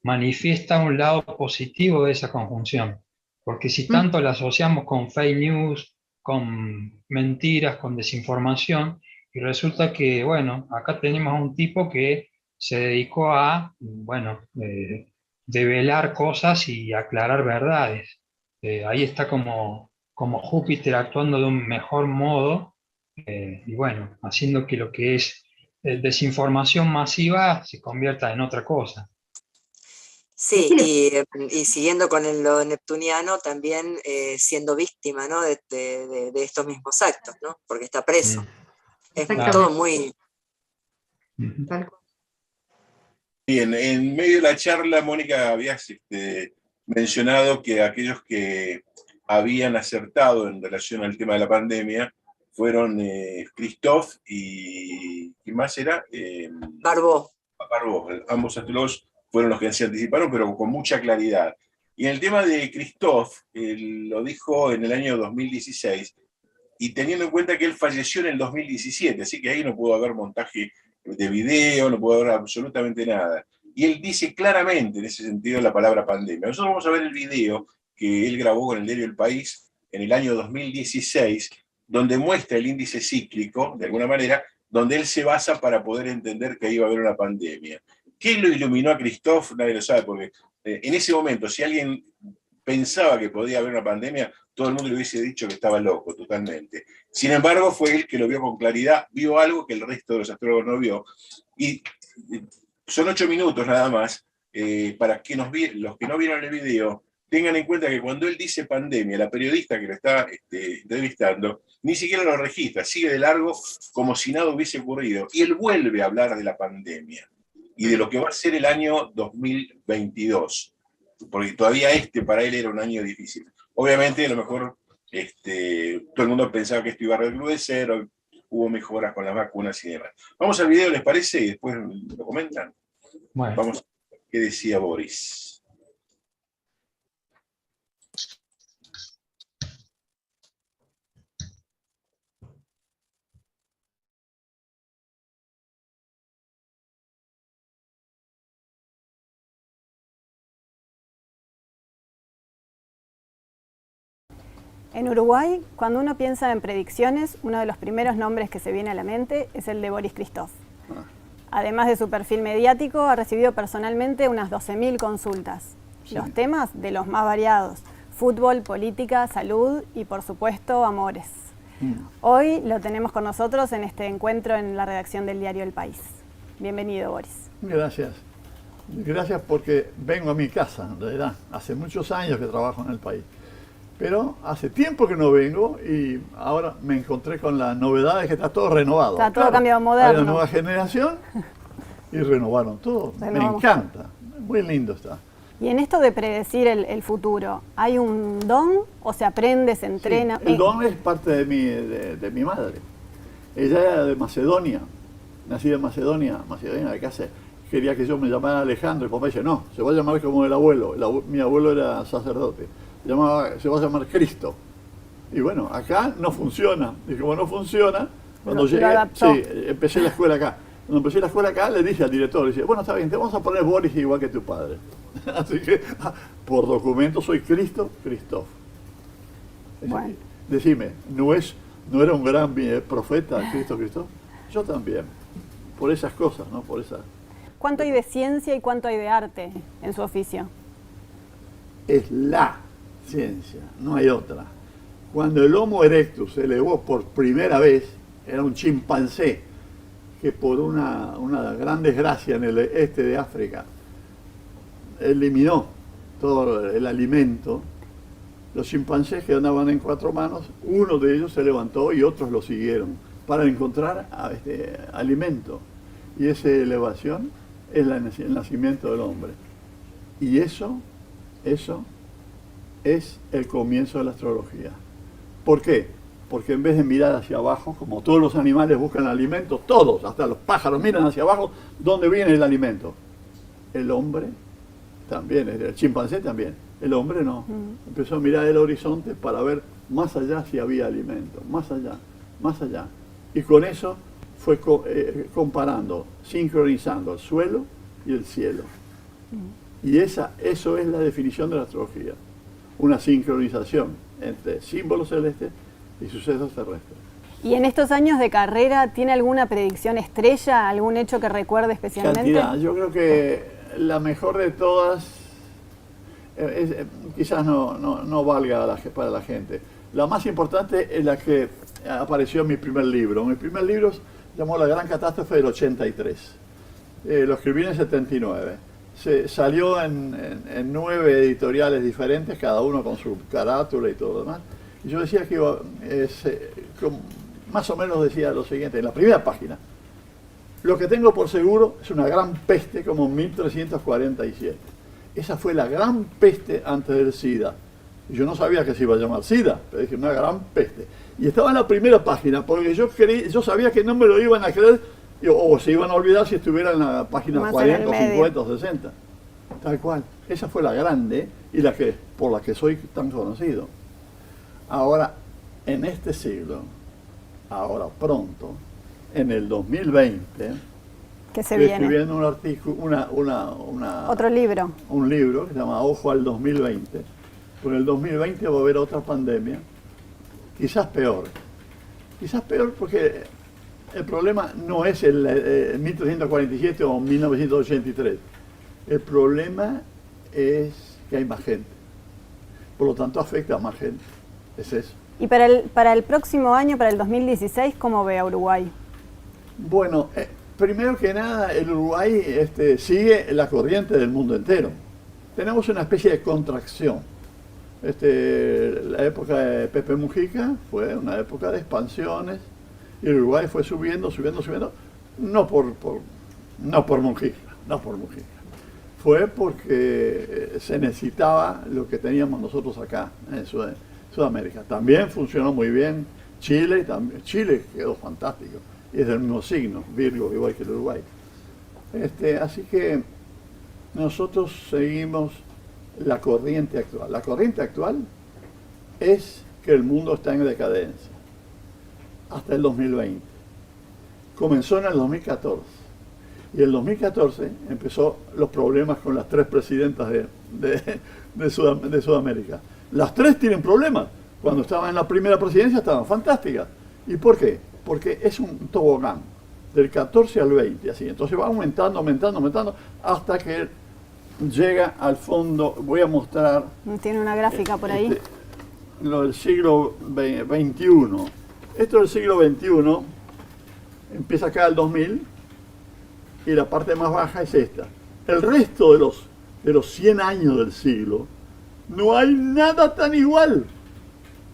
manifiesta un lado positivo de esa conjunción, porque si tanto la asociamos con fake news, con mentiras, con desinformación, y resulta que, bueno, acá tenemos a un tipo que se dedicó a, bueno, develar cosas y aclarar verdades. Ahí está como Júpiter actuando de un mejor modo, y bueno, haciendo que lo que es desinformación masiva se convierta en otra cosa. Sí, y siguiendo con lo neptuniano, también siendo víctima, ¿no? de estos mismos actos, ¿no? Porque está preso. Es todo muy... Bien, en medio de la charla, Mónica, habías mencionado que aquellos que habían acertado en relación al tema de la pandemia fueron Christoph y ¿quién más era? Barbó. Barbó. Ambos astrólogos fueron los que se anticiparon, pero con mucha claridad. Y en el tema de Christoph, lo dijo en el año 2016, y teniendo en cuenta que él falleció en el 2017, así que ahí no pudo haber montaje de video, no pudo haber absolutamente nada. Y él dice claramente en ese sentido la palabra pandemia. Nosotros vamos a ver el video que él grabó con el diario El País en el año 2016, donde muestra el índice cíclico, de alguna manera, donde él se basa para poder entender que iba a haber una pandemia. ¿Qué lo iluminó a Christoph? Nadie lo sabe, porque en ese momento, si alguien pensaba que podía haber una pandemia, todo el mundo le hubiese dicho que estaba loco, totalmente. Sin embargo, fue él que lo vio con claridad, vio algo que el resto de los astrólogos no vio. Y son 8 minutos nada más, para que los que no vieron el video tengan en cuenta que cuando él dice pandemia, la periodista que lo está entrevistando, ni siquiera lo registra, sigue de largo como si nada hubiese ocurrido. Y él vuelve a hablar de la pandemia y de lo que va a ser el año 2022. Porque todavía para él era un año difícil. Obviamente, a lo mejor todo el mundo pensaba que esto iba a recrudecer, hubo mejoras con las vacunas y demás. Vamos al video, ¿les parece? Y después lo comentan. Bueno. Vamos a ver qué decía Boris. En Uruguay, cuando uno piensa en predicciones, uno de los primeros nombres que se viene a la mente es el de Boris Christoph. Además de su perfil mediático, ha recibido personalmente unas 12.000 consultas. Sí. Los temas de los más variados: fútbol, política, salud y, por supuesto, amores. Hoy lo tenemos con nosotros en este encuentro en la redacción del diario El País. Bienvenido, Boris. Gracias. Gracias porque vengo a mi casa, en realidad. Hace muchos años que trabajo en El País. Pero hace tiempo que no vengo y ahora me encontré con la novedad de que está todo renovado. Está todo cambiado, moderno. Hay una nueva generación y renovaron todo. Me encanta. Muy lindo está. Y en esto de predecir el futuro, ¿hay un don o se aprende, se entrena? Sí, el don es parte de mi madre. Ella era de Macedonia, nacida en Macedonia de casa. Quería que yo me llamara Alejandro y papá dice, no, se va a llamar como el abuelo. Mi abuelo era sacerdote. Se va a llamar Cristo. Y bueno, acá no funciona. Y como no funciona, cuando llegué, empecé la escuela acá. Cuando empecé la escuela acá, le dije al director, le dije, bueno, está bien, te vamos a poner Boris igual que tu padre. Así que, por documento, soy Christoph. Bueno. Decime, ¿no era un gran profeta Christoph? Yo también. Por esas cosas, ¿no? Por esas. ¿Cuánto hay de ciencia y cuánto hay de arte en su oficio? Es la ciencia, no hay otra. Cuando el Homo erectus se elevó por primera vez, era un chimpancé que por una gran desgracia en el este de África eliminó todo el alimento. Los chimpancés que andaban en 4 manos, uno de ellos se levantó y otros lo siguieron para encontrar alimento. Y esa elevación es el nacimiento del hombre. Y eso es el comienzo de la astrología. ¿Por qué? Porque en vez de mirar hacia abajo, como todos los animales buscan alimento, todos, hasta los pájaros miran hacia abajo, ¿dónde viene el alimento? El hombre también, el chimpancé también, el hombre no. Empezó a mirar el horizonte para ver más allá si había alimento, más allá. Y con eso fue comparando, sincronizando el suelo y el cielo. Y eso es la definición de la astrología. Una sincronización entre símbolos celestes y sucesos terrestres. ¿Y en estos años de carrera tiene alguna predicción estrella, algún hecho que recuerde especialmente? Cantidad. Yo creo que la mejor de todas, quizás no valga para la gente. La más importante es la que apareció en mi primer libro. Mi primer libro llamó La Gran Catástrofe del 83. Lo escribí en el 79. Salió en 9 editoriales diferentes, cada uno con su carátula y todo lo demás. Y yo decía que iba, más o menos decía lo siguiente, en la primera página: lo que tengo por seguro es una gran peste como en 1347. Esa fue la gran peste antes del SIDA. Y yo no sabía que se iba a llamar SIDA, pero dije una gran peste. Y estaba en la primera página, porque yo sabía que no me lo iban a creer, o se iban a olvidar si estuviera en la página Más 40 o en el medio. 50 o 60. Tal cual. Esa fue la grande y por la que soy tan conocido. Ahora, en este siglo, ahora pronto, en el 2020, Que se estoy viene. escribiendo un artículo, Otro libro. un libro que se llama Ojo al 2020. Porque en el 2020 va a haber otra pandemia, quizás peor. Quizás peor porque el problema no es el 1347 o 1983. El problema es que hay más gente. Por lo tanto, afecta a más gente. Es eso. Y para el próximo año, para el 2016, ¿cómo ve a Uruguay? Bueno, primero que nada, el Uruguay sigue la corriente del mundo entero. Tenemos una especie de contracción. La época de Pepe Mujica fue una época de expansiones y el Uruguay fue subiendo, no por Mujica, fue porque se necesitaba lo que teníamos nosotros acá en Sudamérica. También funcionó muy bien Chile, Chile quedó fantástico y es del mismo signo, Virgo, igual que el Uruguay. Así que nosotros seguimos la corriente actual. La corriente actual es que el mundo está en decadencia hasta el 2020. Comenzó en el 2014 y en el 2014 empezó los problemas con las 3 presidentas de Sudamérica. Las 3 tienen problemas. Cuando estaban en la primera presidencia estaban fantásticas. ¿Y por qué? Porque es un tobogán del 14 al 20, así. Entonces va aumentando hasta que llega al fondo. Voy a mostrar. Tiene una gráfica por ahí. Lo del siglo XXI. Esto del siglo XXI empieza acá el 2000 y la parte más baja es esta. El resto de los 100 años del siglo no hay nada tan igual.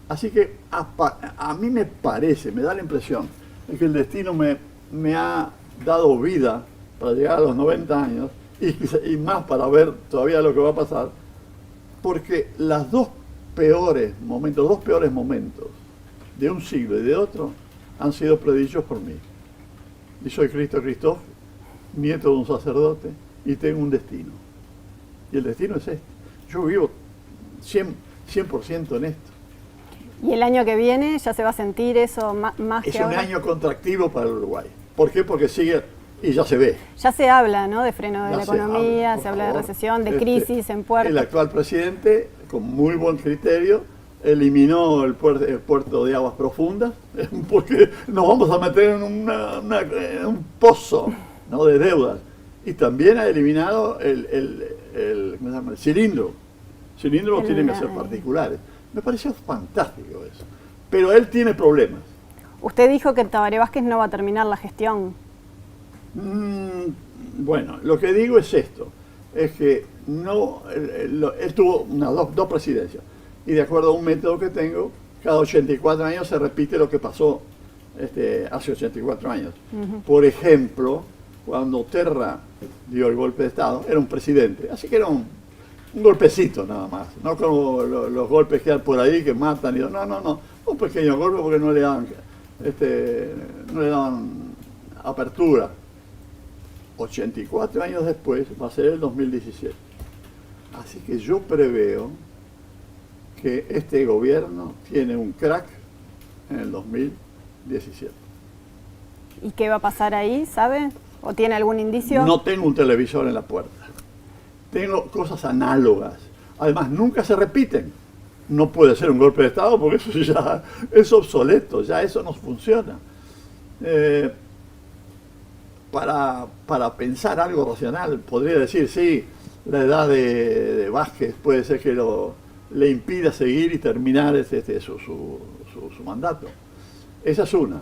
Así que a mí me parece, me da la impresión de que el destino me ha dado vida para llegar a los 90 años y más para ver todavía lo que va a pasar, porque los dos peores momentos de un siglo y de otro han sido predichos por mí. Y soy Cristo Christoph, nieto de un sacerdote, y tengo un destino. Y el destino es este. Yo vivo 100% en esto. ¿Y el año que viene ya se va a sentir eso más que ahora? Es un año contractivo para el Uruguay. ¿Por qué? Porque sigue, y ya se ve. Ya se habla, ¿no?, de freno de la economía, habla, se habla de favor. recesión, de crisis en puerto. El actual presidente, con muy buen criterio, eliminó el puerto de aguas profundas, porque nos vamos a meter en un pozo, ¿no?, de deudas. Y también ha eliminado el cilindro. Cilindros tienen que ser particulares. Me pareció fantástico eso. Pero él tiene problemas. Usted dijo que Tabaré Vázquez no va a terminar la gestión. Bueno, lo que digo es esto. Es que él tuvo dos presidencias. Y de acuerdo a un método que tengo, cada 84 años se repite lo que pasó hace 84 años. Por ejemplo, cuando Terra dio el golpe de Estado, era un presidente. Así que era un golpecito nada más, no como los golpes que hay por ahí que matan. No, un pequeño golpe porque no le daban apertura. 84 años después va a ser el 2017. Así que yo preveo que este gobierno tiene un crack en el 2017. ¿Y qué va a pasar ahí, sabe? ¿O tiene algún indicio? No tengo un televisor en la puerta. Tengo cosas análogas. Además, nunca se repiten. No puede ser un golpe de Estado porque eso ya es obsoleto, ya eso no funciona. Para pensar algo racional, podría decir, sí, la edad de Vázquez puede ser que le impida seguir y terminar su mandato. Esa es una.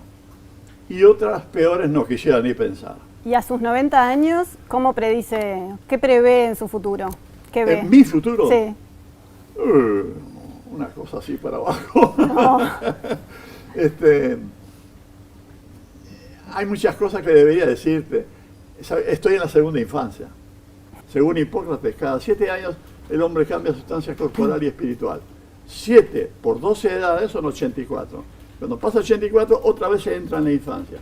y otras peores no quisiera ni pensar. Y a sus 90 años, ¿cómo predice, qué prevé en su futuro? ¿Qué ve? ¿En mi futuro? Sí. Una cosa así para abajo. No. Hay muchas cosas que debería decirte. Estoy en la segunda infancia. Según Hipócrates, cada 7 años el hombre cambia sustancia corporal y espiritual. 7 por 12 edades son 84. Cuando pasa 84, otra vez se entra en la infancia.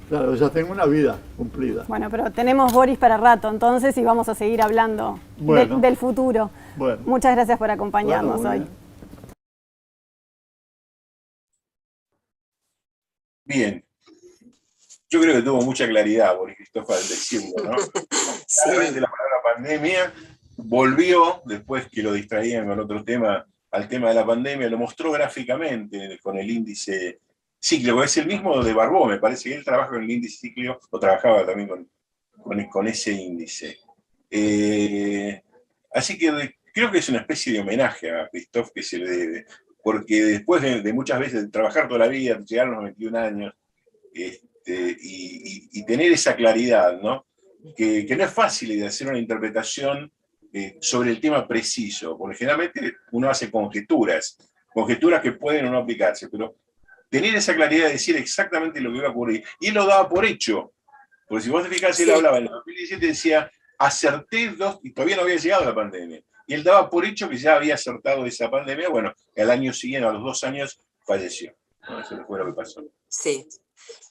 Claro, ya tengo una vida cumplida. Bueno, pero tenemos Boris para rato entonces y vamos a seguir hablando del futuro. Bueno. Muchas gracias por acompañarnos hoy. Bien. Yo creo que tuvo mucha claridad Boris Christoff al decirlo, ¿no? Claramente la palabra pandemia volvió, después que lo distraían con otro tema, al tema de la pandemia, lo mostró gráficamente con el índice cíclico. Es el mismo de Barbó, me parece que él trabaja con el índice cíclico, o trabajaba también con ese índice. Así que creo que es una especie de homenaje a Christoff que se le debe, porque después de muchas veces de trabajar toda la vida, llegar a los 21 años, y tener esa claridad, ¿no? Que no es fácil de hacer una interpretación sobre el tema preciso, porque generalmente uno hace conjeturas que pueden o no aplicarse, pero tener esa claridad de decir exactamente lo que iba a ocurrir, y él lo daba por hecho, porque si vos te fijas, él hablaba en el 2017, decía, acerté y todavía no había llegado la pandemia, y él daba por hecho que ya había acertado esa pandemia. Bueno, al año siguiente, a los 2 años, falleció. Bueno, eso fue lo que pasó. Sí.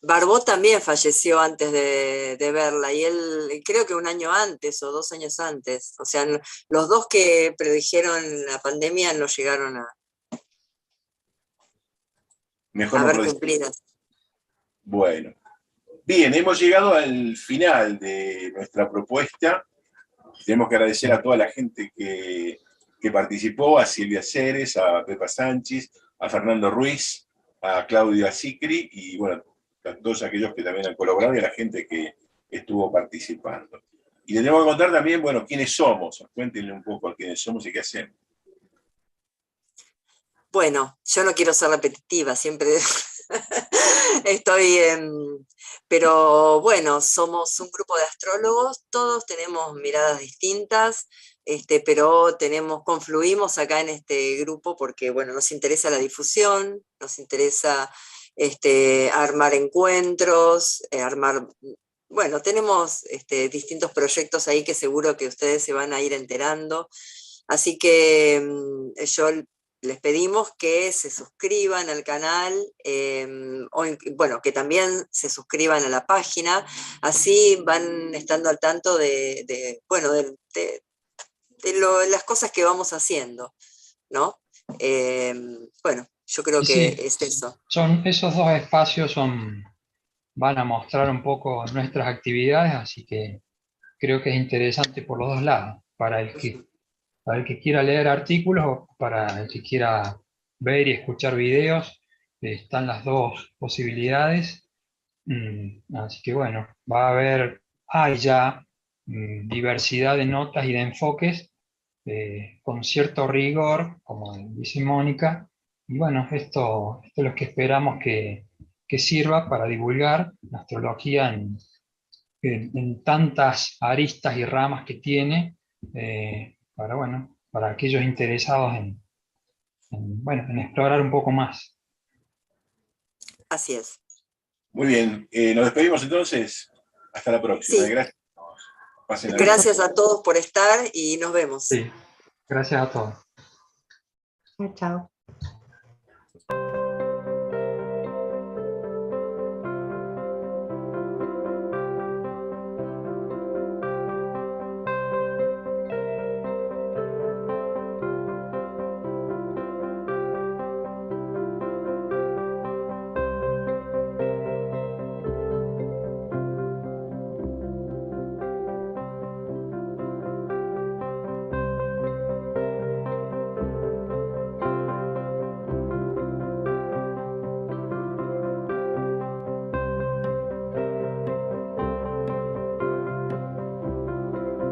Barbó también falleció antes de verla, y él creo que 1 año antes o 2 años antes. O sea, los dos que predijeron la pandemia no llegaron a ver cumplidas. Bueno, bien, hemos llegado al final de nuestra propuesta. Tenemos que agradecer a toda la gente que participó, a Silvia Ceres, a Pepa Sánchez, a Fernando Ruiz, a Claudio Asicri, y bueno, a todos aquellos que también han colaborado y a la gente que estuvo participando. Y le tenemos que contar también, bueno, quiénes somos. Cuéntenle un poco a quiénes somos y qué hacemos. Bueno, yo no quiero ser repetitiva, siempre estoy pero bueno, somos un grupo de astrólogos, todos tenemos miradas distintas, pero confluimos acá en este grupo porque, bueno, nos interesa la difusión, nos interesa armar encuentros, bueno, tenemos distintos proyectos ahí que seguro que ustedes se van a ir enterando, así que yo les pedimos que se suscriban al canal, bueno, que también se suscriban a la página, así van estando al tanto de las cosas que vamos haciendo, ¿no? Bueno, yo creo que es eso. Esos dos espacios van a mostrar un poco nuestras actividades, así que creo que es interesante por los dos lados, para el que quiera leer artículos o para el que quiera ver y escuchar videos, están las dos posibilidades. Así que bueno, hay ya diversidad de notas y de enfoques con cierto rigor, como dice Mónica, y bueno, esto es lo que esperamos que sirva para divulgar la astrología en tantas aristas y ramas que tiene, para aquellos interesados en explorar un poco más. Así es. Muy bien, nos despedimos entonces. Hasta la próxima. Sí. Gracias. Gracias a todos por estar y nos vemos. Sí, gracias a todos. Chao.